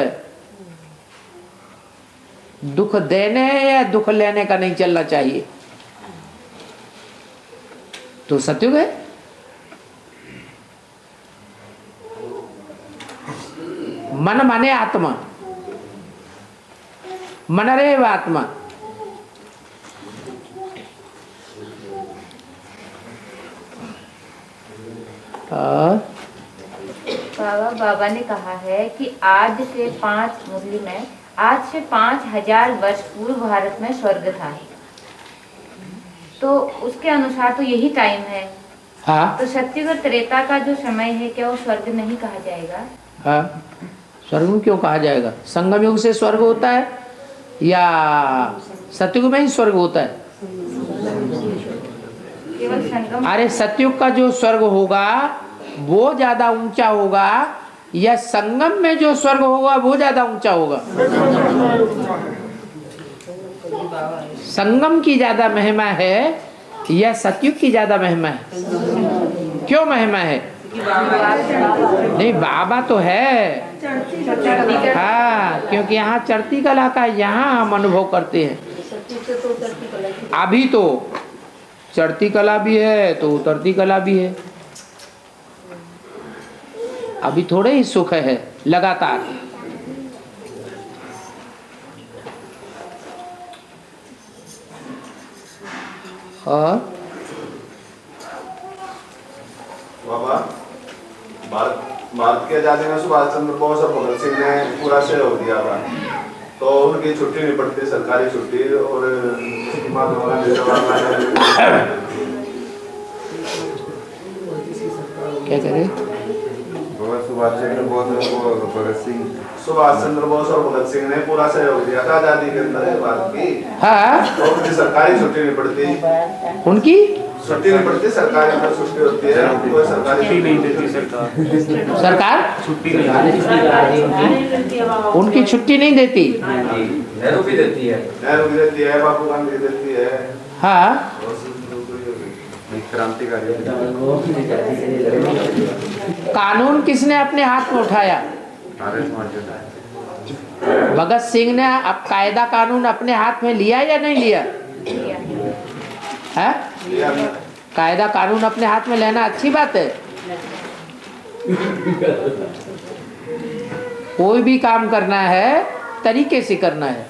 दुख देने या दुख लेने का नहीं चलना चाहिए, तो सतयुग है। मन माने आत्मा, मन रेव आत्मा। बाबा ने कहा है कि आज से 5,000 वर्ष पूर्व भारत में स्वर्ग था, तो उसके अनुसार तो यही टाइम है। हाँ? तो सतयुग और त्रेता का जो समय है, क्या वो स्वर्ग नहीं कहा जाएगा? हाँ, स्वर्ग में क्यों कहा जाएगा? संगम युग से स्वर्ग होता है या सतयुग में ही स्वर्ग होता है? केवल संगम। अरे सतयुग का जो स्वर्ग होगा वो ज्यादा ऊंचा होगा या संगम में जो स्वर्ग होगा वो ज्यादा ऊंचा होगा? संगम की ज्यादा महिमा है या सतयुग की ज्यादा महिमा है? क्यों महिमा है? नहीं, बाबा तो है। हाँ, क्योंकि यहाँ चढ़ती कला का यहाँ हम अनुभव करते हैं। अभी तो चढ़ती कला भी है तो उतरती कला भी है। अभी थोड़े ही सुख है लगातार। और बाबा भारत की आजादी में सुभाष चंद्र बोस और भगत सिंह ने पूरा सहयोग दिया था, तो उनकी छुट्टी नहीं पड़ती, सरकारी छुट्टी, और महात्मा गांधी क्या करे सुभाष चंद्र बोस और भगत सिंह ने पूरा सहयोग दिया था आजादी के अंदर भारत की। हाँ, तो उनकी सरकारी छुट्टी नहीं पड़ती, उनकी छुट्टी नहीं पड़ती, सरकारी में छुट्टी होती है, कोई सरकारी छुट्टी नहीं देती सरकार छुट्टी नहीं, उनकी छुट्टी नहीं देती। नेहरू भी देती है, बापू गांधी देती है। हाँ, क्रांतिकारी कानून किसने अपने हाथ में उठाया? भगत सिंह ने अब कायदा कानून अपने हाथ में लिया या नहीं लिया? है? कायदा कानून अपने हाथ में लेना अच्छी बात है। कोई भी काम करना है तरीके से करना है।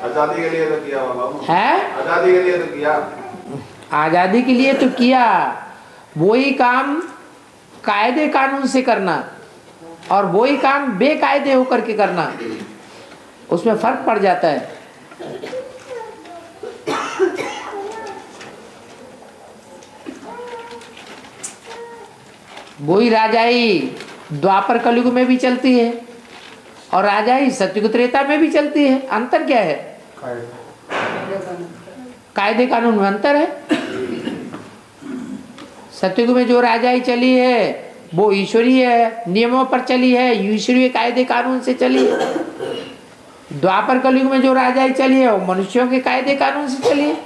आजादी के लिए तो किया बाबा, है? आजादी के लिए तो किया, आजादी के लिए तो किया, वही काम कायदे कानून से करना और वही काम बेकायदे होकर के करना, उसमें फर्क पड़ जाता है। वही राजाई द्वापर कलयुग में भी चलती है और राजाई सतयुग त्रेता में भी चलती है। अंतर क्या है? कायदे कानून में अंतर है। सतयुग में जो राजाई चली है वो ईश्वरीय नियमों पर चली है, ईश्वरीय कायदे कानून से चली है। द्वापर कलयुग में जो राजाई चली है वो मनुष्यों के कायदे कानून से चली है।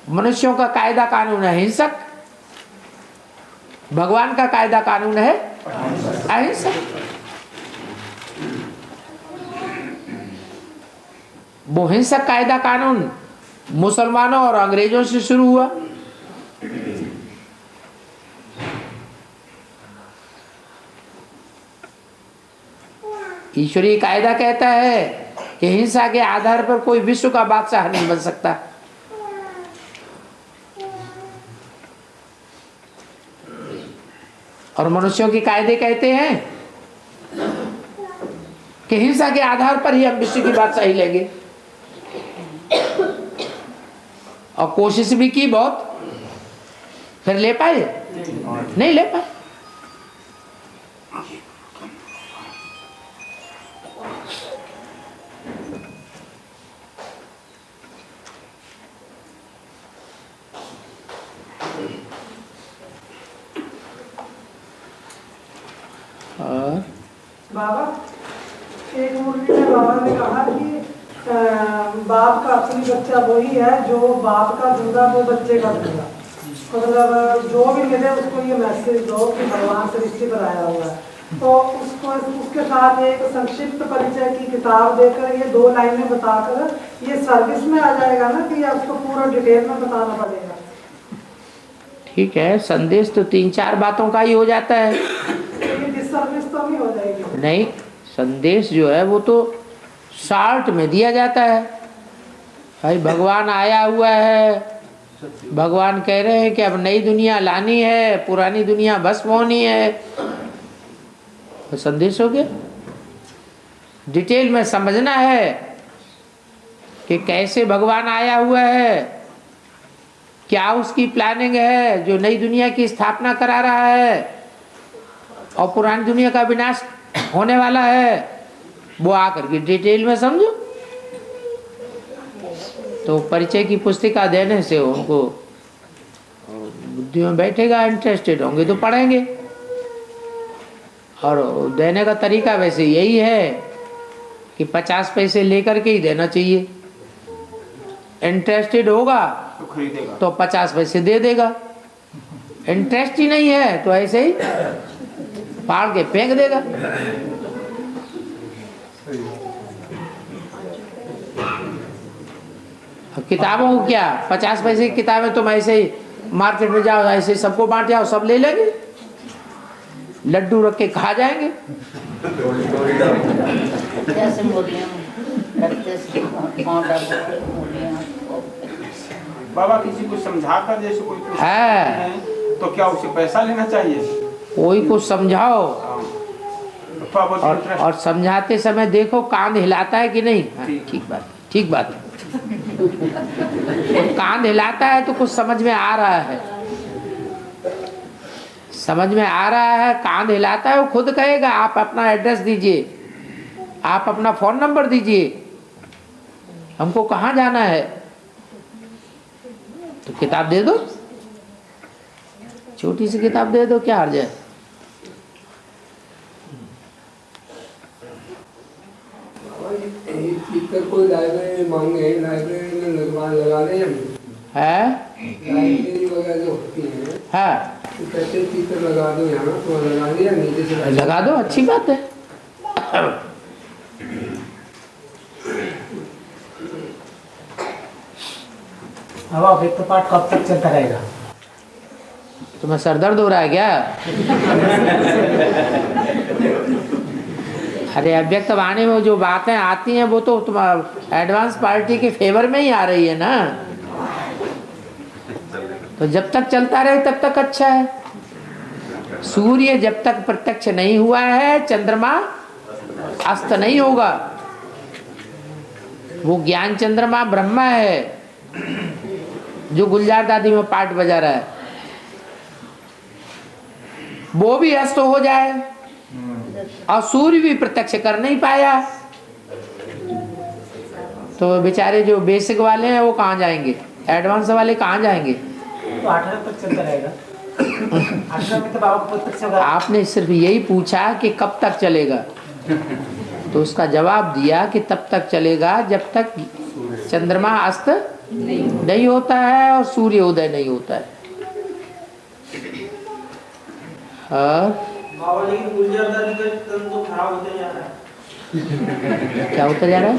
मनुष्यों का कायदा कानून है हिंसक, भगवान का कायदा कानून है अहिंसक। वो हिंसक कायदा कानून मुसलमानों और अंग्रेजों से शुरू हुआ। ईश्वरीय कायदा कहता है कि हिंसा के आधार पर कोई विश्व का बादशाह नहीं बन सकता। और मनुष्यों के कायदे कहते हैं कि हिंसा के आधार पर ही हम विश्व की बादशाही लेंगे। और कोशिश भी की बहुत, फिर ले पाए? नहीं ले पाए। बाबा एक मुरली में बाबा ने कहा कि बाप का असली बच्चा वही है जो बाप का दूंगा वो बच्चे का दूंगा। मतलब जो भी मिले उसको ये मैसेज दो कि भगवान सृष्टि पर आया हुआ है, तो उसको उसके साथ एक संक्षिप्त परिचय की किताब देकर ये 2 लाइनें बताकर ये सर्विस में आ जाएगा ना कि उसको पूरा डिटेल में बताना पड़ेगा? ठीक है, संदेश तो 3-4 बातों का ही हो जाता है। सर्विस तो नहीं हो जाएगी? नहीं, संदेश जो है वो तो शार्ट में दिया जाता है। भाई भगवान आया हुआ है, भगवान कह रहे हैं कि अब नई दुनिया लानी है, पुरानी दुनिया भस्म होनी है, तो संदेश हो गया। डिटेल में समझना है कि कैसे भगवान आया हुआ है, क्या उसकी प्लानिंग है जो नई दुनिया की स्थापना करा रहा है और पुरानी दुनिया का विनाश होने वाला है, वो आकर के डिटेल में समझो। तो परिचय की पुस्तिका देने से उनको बुद्धि में बैठेगा, इंटरेस्टेड होंगे तो पढ़ेंगे। और देने का तरीका वैसे यही है कि 50 पैसे लेकर के ही देना चाहिए। इंटरेस्टेड होगा तो 50 पैसे दे देगा, इंटरेस्ट ही नहीं है तो ऐसे ही फाड़ के फेंक देगा। किताबों को क्या 50 पैसे की किताबें तुम ऐसे ही मार्केट में जाओ, ऐसे सबको बांट जाओ, सब ले लेंगे, लड्डू रख के खा जाएंगे। बाबा किसी को समझाकर जैसे कोई कुछ है तो क्या उसे पैसा लेना चाहिए? कोई को समझाओ थोड़ा बहुत और समझाते समय देखो कान हिलाता है कि नहीं। ठीक बात, ठीक बात। कान हिलाता है तो कुछ समझ में आ रहा है, समझ में आ रहा है। कान हिलाता है वो खुद कहेगा आप अपना एड्रेस दीजिए, आप अपना फोन नंबर दीजिए, हमको कहाँ जाना है, तो किताब दे दो, छोटी सी किताब दे दो, क्या हर्ज है। कोई लाइब्रेरी मांगे, लाइब्रेरी में लगा दें है, लाइब्रेरी वगैरह जो होती है तो कहते चित्र लगा दो यहाँ, तो लगा दिया, नीचे से लगा दो, अच्छी बात है। अब अव्यक्त पाठ कब तक चलता रहेगा? तुम्हें सर दर्द हो रहा है क्या? अरे अव्यक्त वाणी में जो बातें आती हैं वो तो तुम एडवांस पार्टी के फेवर में ही आ रही है ना, तो जब तक चलता रहे तब तक अच्छा है। सूर्य जब तक प्रत्यक्ष नहीं हुआ है, चंद्रमा अस्त नहीं होगा। वो ज्ञान चंद्रमा ब्रह्मा है जो गुलजार दादी में पाठ बजा रहा है, वो भी अस्त हो जाए और सूर्य भी प्रत्यक्ष कर नहीं पाया, तो बेचारे जो बेसिक वाले हैं वो कहाँ जाएंगे, एडवांस वाले कहाँ जाएंगे? तो 18 तक चलता रहेगा। 18 में तो बाबा को प्रत्यक्ष होगा। आपने सिर्फ यही पूछा कि कब तक चलेगा, तो उसका जवाब दिया कि तब तक चलेगा जब तक चंद्रमा अस्त नहीं होता है और सूर्य उदय नहीं होता है। क्या होता जा रहा है?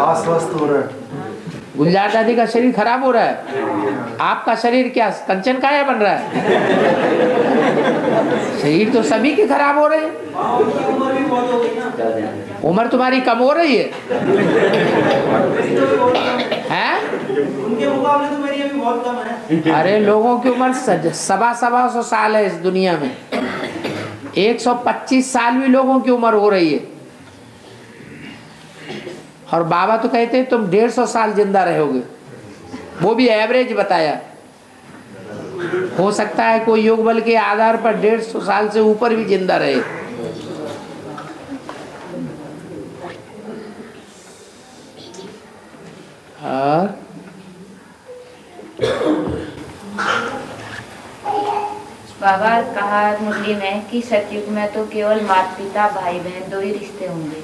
अस्वस्थ हो रहा है। गुलजार दादी का शरीर खराब हो रहा है, आपका शरीर क्या कंचन काया बन रहा है? शरीर तो सभी के खराब हो रहे हैं। उम्र तुम्हारी कम हो रही है, हैं? उनके मुकाबले तो मेरी अभी बहुत कम है। अरे लोगों की उम्र 125 साल है इस दुनिया में, 125 साल भी लोगों की उम्र हो रही है, और बाबा तो कहते हैं तुम 150 साल जिंदा रहोगे, वो भी एवरेज बताया। हो सकता है कोई योग बल के आधार पर 150 साल से ऊपर भी जिंदा रहे। बाबा कहा मुरली में कि सतयुग में तो केवल माता पिता भाई बहन 2 ही रिश्ते होंगे,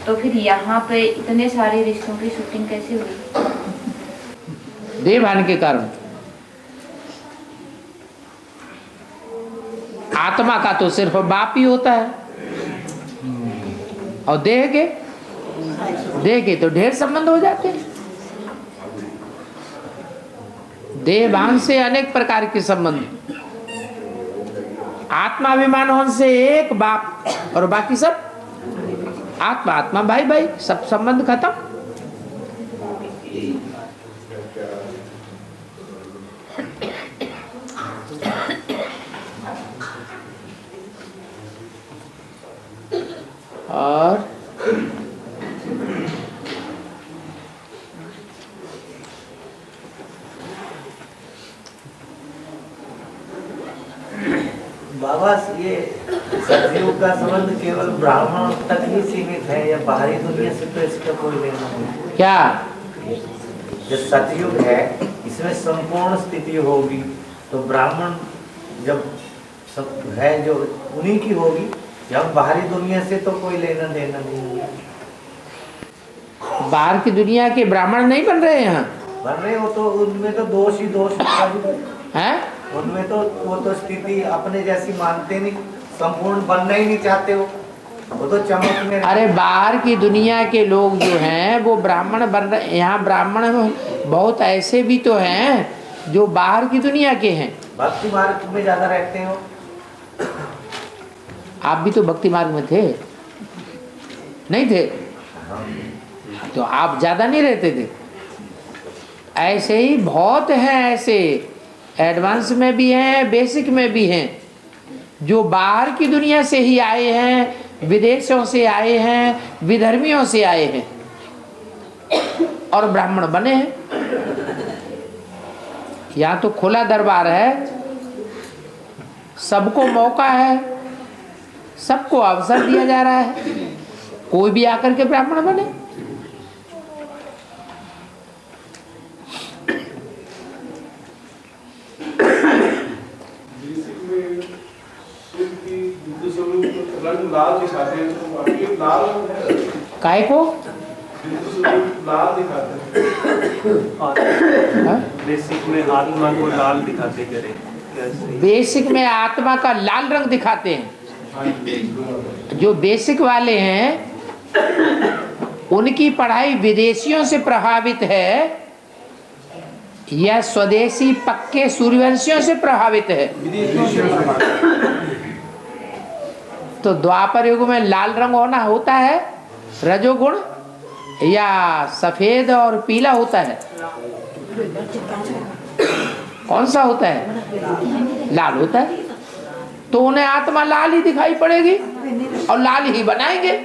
तो फिर यहाँ पे इतने सारे रिश्तों की शूटिंग कैसे हुई? देवभान के कारण। आत्मा का तो सिर्फ बाप ही होता है, और देह के तो ढेर संबंध हो जाते हैं। देवभान से अनेक प्रकार के संबंध, आत्माभिमान होने से एक बाप और बाकी सब आत्मा आत्मा भाई भाई, सब संबंध खत्म। और बाबा ये सतयुग का संबंध केवल ब्राह्मण तक ही सीमित है या बाहरी दुनिया से तो इसका कोई लेना नहीं? क्या जो सतयुग है इसमें संपूर्ण स्थिति होगी, तो ब्राह्मण जब सब है जो उन्हीं की होगी, जब बाहरी दुनिया से तो कोई लेना देना नहीं है। बाहर की दुनिया के ब्राह्मण नहीं बन रहे यहाँ, बन रहे हो तो उनमें तो दोष ही दोष है, उनमें तो वो तो स्थिति अपने जैसी मानते नहीं, संपूर्ण बनना ही नहीं चाहते हो, वो तो चमक में। अरे बाहर की दुनिया के लोग जो हैं वो ब्राह्मण बन रहे, यहाँ ब्राह्मण बहुत ऐसे भी तो हैं जो बाहर की दुनिया के हैं। भक्ति मार्ग में ज्यादा रहते हो। आप भी तो भक्ति मार्ग में थे, नहीं थे? तो आप ज्यादा नहीं रहते थे? ऐसे ही बहुत हैं, ऐसे एडवांस में भी हैं, बेसिक में भी हैं, जो बाहर की दुनिया से ही आए हैं, विदेशों से आए हैं, विधर्मियों से आए हैं और ब्राह्मण बने हैं। यहाँ तो खुला दरबार है, सबको मौका है, सबको अवसर दिया जा रहा है, कोई भी आकर के ब्राह्मण बने। लाल दिखाते हैं, तो अभी लाल काय को लाल दिखाते हैं। बेसिक में आत्मा को लाल दिखाते करे, बेसिक में आत्मा का लाल रंग दिखाते हैं। जो बेसिक वाले हैं उनकी पढ़ाई विदेशियों से प्रभावित है या स्वदेशी पक्के सूर्यवंशियों से प्रभावित है? तो द्वापर युग में लाल रंग होना होता है रजोगुण, या सफेद और पीला होता है? कौन सा होता है? लाल होता है। तो उन्हें आत्मा लाल ही दिखाई पड़ेगी और लाल ही बनाएंगे।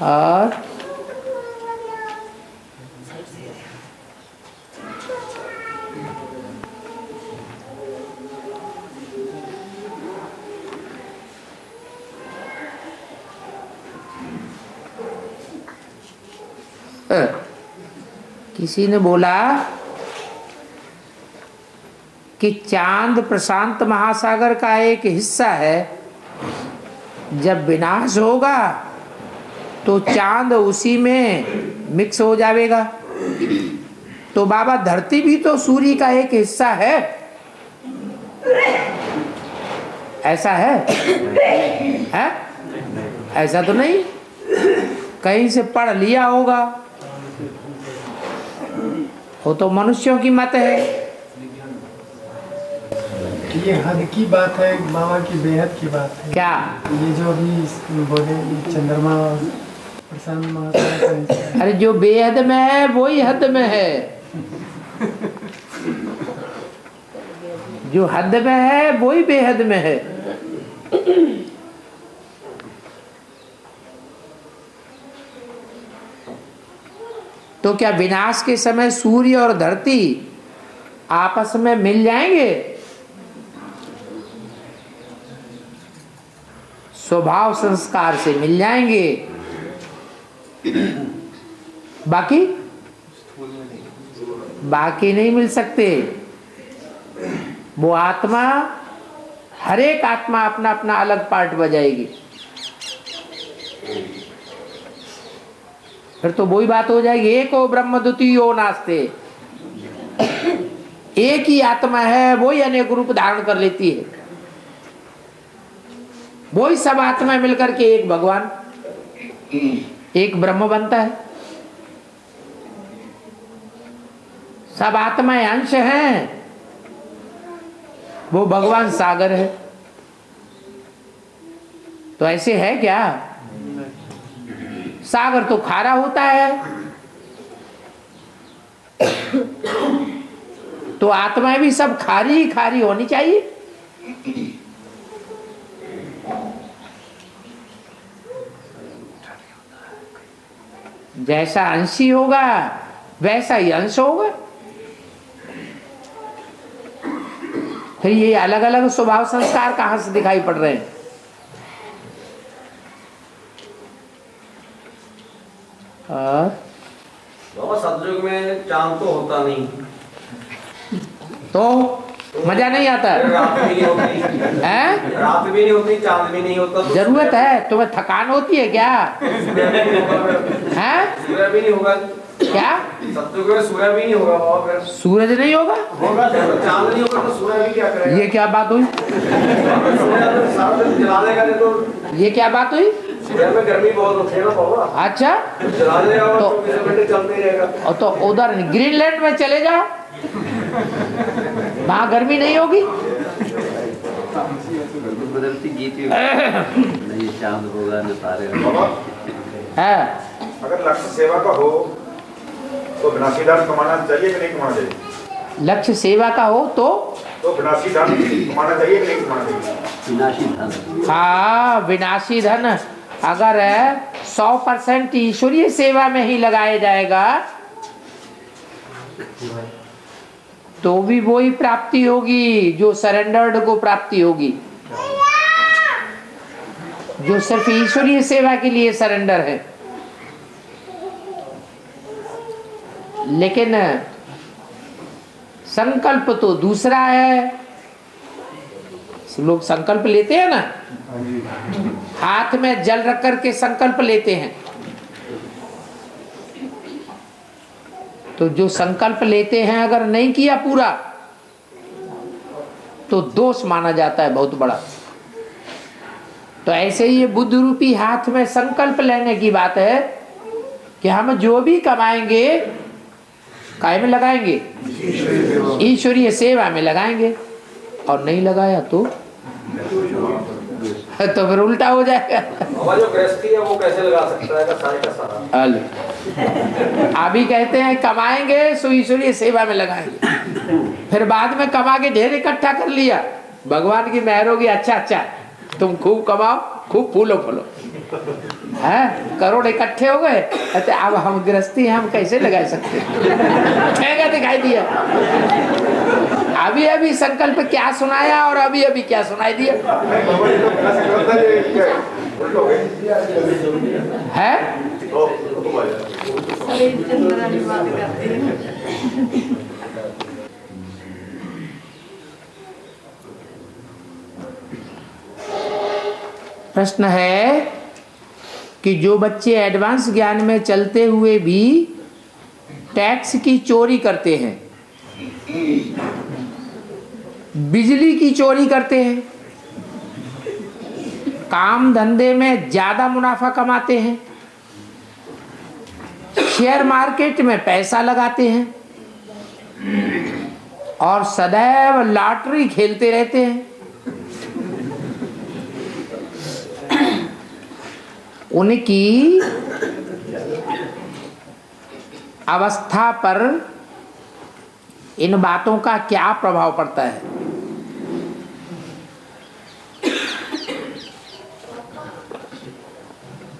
और किसी ने बोला कि चांद प्रशांत महासागर का एक हिस्सा है, जब विनाश होगा तो चांद उसी में मिक्स हो जाएगा। तो बाबा धरती भी तो सूर्य का एक हिस्सा है, ऐसा है? है? ऐसा तो नहीं, कहीं से पढ़ लिया होगा, वो तो मनुष्यों की मत है। ये हद की बात है बाबा की, बेहद की बात है। क्या ये जो अभी बोले चंद्रमा प्रशांत महासागर का हिस्सा है। अरे जो बेहद में है वही हद में है, जो हद में है वही बेहद में है। तो क्या विनाश के समय सूर्य और धरती आपस में मिल जाएंगे? स्वभाव संस्कार से मिल जाएंगे, बाकी नहीं मिल सकते। वो आत्मा, हर एक आत्मा अपना अपना अलग पार्ट बजाएगी। फिर तो वही बात हो जाएगी, एको ब्रह्म द्वितीयो नास्ते। एक ही आत्मा है, वही अनेक रूप धारण कर लेती है। वही सब आत्माएं मिलकर के एक भगवान, एक ब्रह्म बनता है। सब आत्माएं अंश हैं, वो भगवान सागर है। तो ऐसे है क्या? सागर तो खारा होता है, तो आत्माएं भी सब खारी ही खारी होनी चाहिए। जैसा अंशी होगा वैसा ही अंश होगा। फिर ये अलग अलग स्वभाव संस्कार कहां से दिखाई पड़ रहे हैं? बाबा सतयुग में चांद तो होता नहीं, तो मजा नहीं आता है? रात भी नहीं होती हैं? रात भी नहीं होती, चांद भी नहीं होता। तो जरूरत है? तुम्हें थकान होती है क्या? हैं? सूर्य भी नहीं होगा क्या? सतयुग में सूर्य भी नहीं होगा बाबा। फिर सूरज नहीं होगा? चांद नहीं होगा तो सूर्य भी क्या करेगा? ये क्या बात हुई? जला देगा नहीं तो। ये क्या बात हुई? सूर्य में गर्मी बहुत होती है ना बाबा। अच्छा, जला देगा तो 24 घंटे चलते ही रहेगा। और तो उधर ग्रीनलैंड में चले जाओ, वहां गर्मी नहीं होगी। बदलती गीत न ये चांद होगा न तारे है। अगर लक्ष्य सेवा का हो तो विनाशी धन कमाना चाहिए कि नहीं कमाना चाहिए? लक्ष्य सेवा का हो तो विनाशी धन कमाना चाहिए कि नहीं कमाना चाहिए? विनाशी धन, हाँ, विनाशी धन अगर 100% ईश्वरीय सेवा में ही लगाया जाएगा तो भी वही प्राप्ति होगी जो सरेंडर्ड को प्राप्ति होगी, जो सिर्फ ईश्वरीय सेवा के लिए सरेंडर है। लेकिन संकल्प तो दूसरा है। लोग संकल्प लेते हैं ना, हाथ में जल रख करके संकल्प लेते हैं, तो जो संकल्प लेते हैं अगर नहीं किया पूरा तो दोष माना जाता है बहुत बड़ा। तो ऐसे ही ये बुद्ध रूपी हाथ में संकल्प लेने की बात है कि हम जो भी कमाएंगे काय में लगाएंगे? ईश्वरीय सेवा में लगाएंगे, और नहीं लगाया तो फिर उल्टा हो जाएगा। जो गृहस्थी है वो कैसे लगा सकता है सारे का सारा? अभी कहते हैं कमाएंगे सो ईश्वरीय सेवा में लगाएंगे, फिर बाद में कमा के ढेर इकट्ठा कर लिया, भगवान की मेहर होगी, अच्छा तुम खूब कमाओ, खूब फूलो फूलो, है करोड़ इकट्ठे हो गए, कहते अब हम गृहस्थी हैं, हम कैसे लगा सकते? ठेगा दिखाई दिया। अभी संकल्प क्या सुनाया और अभी क्या सुनाई दिया है? प्रश्न है कि जो बच्चे एडवांस ज्ञान में चलते हुए भी टैक्स की चोरी करते हैं, बिजली की चोरी करते हैं, काम धंधे में ज्यादा मुनाफा कमाते हैं, शेयर मार्केट में पैसा लगाते हैं और सदैव लॉटरी खेलते रहते हैं, उनकी अवस्था पर इन बातों का क्या प्रभाव पड़ता है?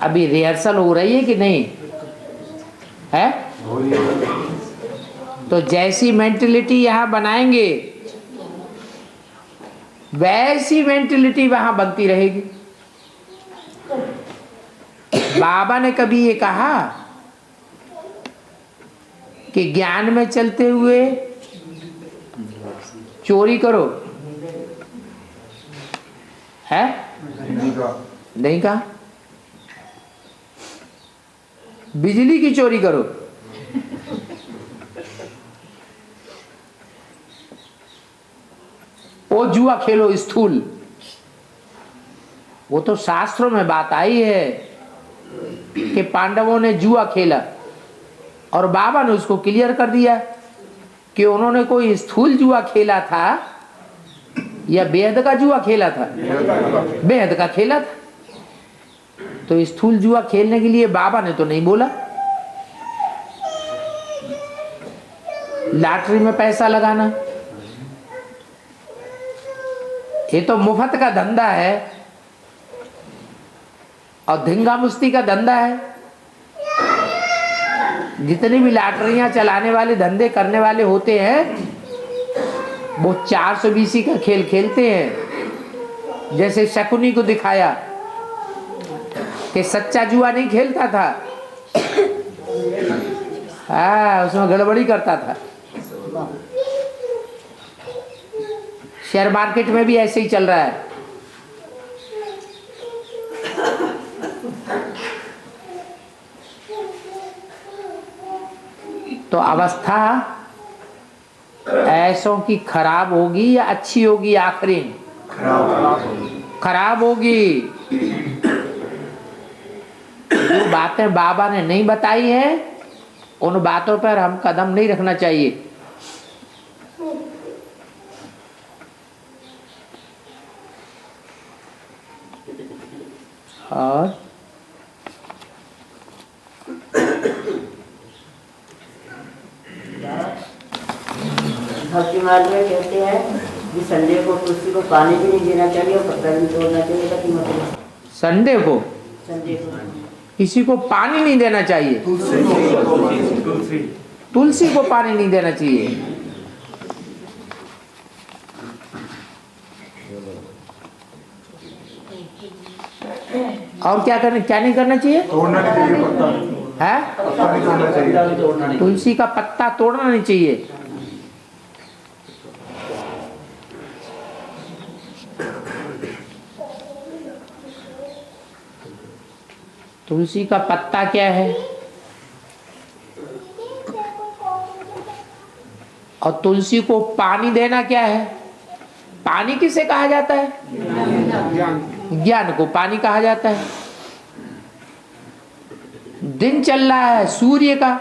अभी रिहर्सल हो रही है कि नहीं है? तो जैसी मेंटलिटी यहाँ बनाएंगे वैसी मेंटलिटी वहां बनती रहेगी। बाबा ने कभी ये कहा कि ज्ञान में चलते हुए चोरी करो, है? नहीं कहा। बिजली की चोरी करो, वो जुआ खेलो स्थूल, वो तो शास्त्रों में बात आई है कि पांडवों ने जुआ खेला और बाबा ने उसको क्लियर कर दिया कि उन्होंने कोई स्थूल जुआ खेला था या बेहद का जुआ खेला था? बेहद का खेला था। तो स्थूल जुआ खेलने के लिए बाबा ने तो नहीं बोला। लॉटरी में पैसा लगाना ये तो मुफ्त का धंधा है और धिंगा मुस्ती का धंधा है। जितनी भी लॉटरियां चलाने वाले धंधे करने वाले होते हैं वो 420 का खेल खेलते हैं। जैसे शकुनी को दिखाया कि सच्चा जुआ नहीं खेलता था, हाँ उसमें गड़बड़ी करता था। शेयर मार्केट में भी ऐसे ही चल रहा है। तो अवस्था ऐसों की खराब होगी या अच्छी होगी? आखिरी खराब होगी। जो बातें बाबा ने नहीं बताई है उन बातों पर हम कदम नहीं रखना चाहिए। और भक्ति मार्ग में कहते हैं कि संडे को तुलसी को पानी भी नहीं देना चाहिए और पत्ता भी तोड़ना चाहिए। इसका क्या मतलब है? संडे को किसी को पानी नहीं देना चाहिए। तुलसी को पानी नहीं देना चाहिए। और क्या नहीं करना चाहिए? तोड़ना नहीं चाहिए पत्ता है, पत्ता नहीं तोड़ना चाहिए। तुलसी का पत्ता तोड़ना नहीं चाहिए। तुलसी का पत्ता क्या है और तुलसी को पानी देना क्या है? पानी किसे कहा जाता है? ज्ञान को पानी कहा जाता है। दिन चल रहा है सूर्य का,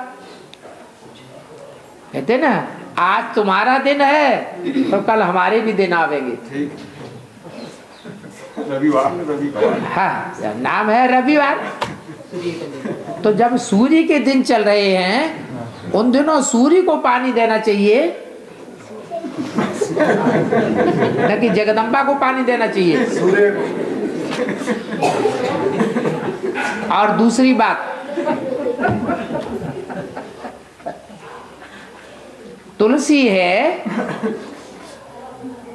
कहते ना आज तुम्हारा दिन है तो कल हमारे भी दिन आवेंगे। रविवार हाँ, नाम है रविवार। तो जब सूर्य के दिन चल रहे हैं उन दिनों सूर्य को पानी देना चाहिए, न कि जगदम्बा को पानी देना चाहिए। और दूसरी बात, तुलसी है,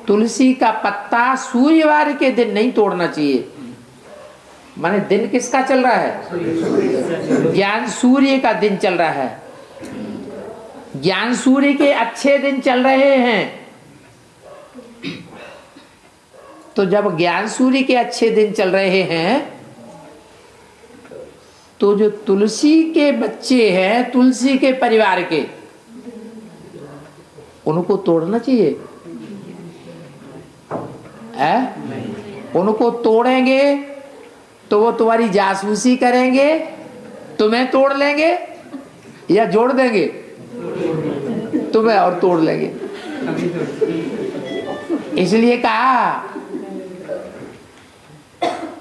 तुलसी का पत्ता सूर्यवार के दिन नहीं तोड़ना चाहिए। माने दिन किसका चल रहा है? ज्ञान सूर्य का दिन चल रहा है। ज्ञान सूर्य के अच्छे दिन चल रहे हैं। तो जब ज्ञान सूर्य के अच्छे दिन चल रहे हैं तो जो तुलसी के बच्चे हैं, तुलसी के परिवार के, उनको तोड़ना चाहिए? उनको तोड़ेंगे तो वो तुम्हारी जासूसी करेंगे, तुम्हें तोड़ लेंगे या जोड़ देंगे? तुम्हें और तोड़ लेंगे। इसलिए कहा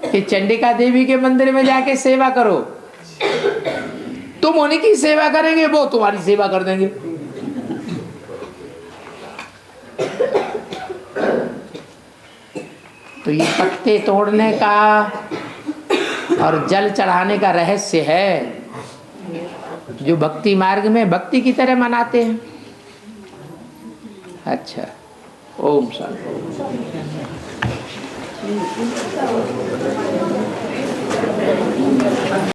कि चंडिका देवी के मंदिर में जाके सेवा करो। तुम उन्हीं की सेवा करेंगे, वो तुम्हारी सेवा कर देंगे। तो ये पत्ते तोड़ने का और जल चढ़ाने का रहस्य है जो भक्ति मार्ग में भक्ति की तरह मनाते हैं। अच्छा, ओम शांति।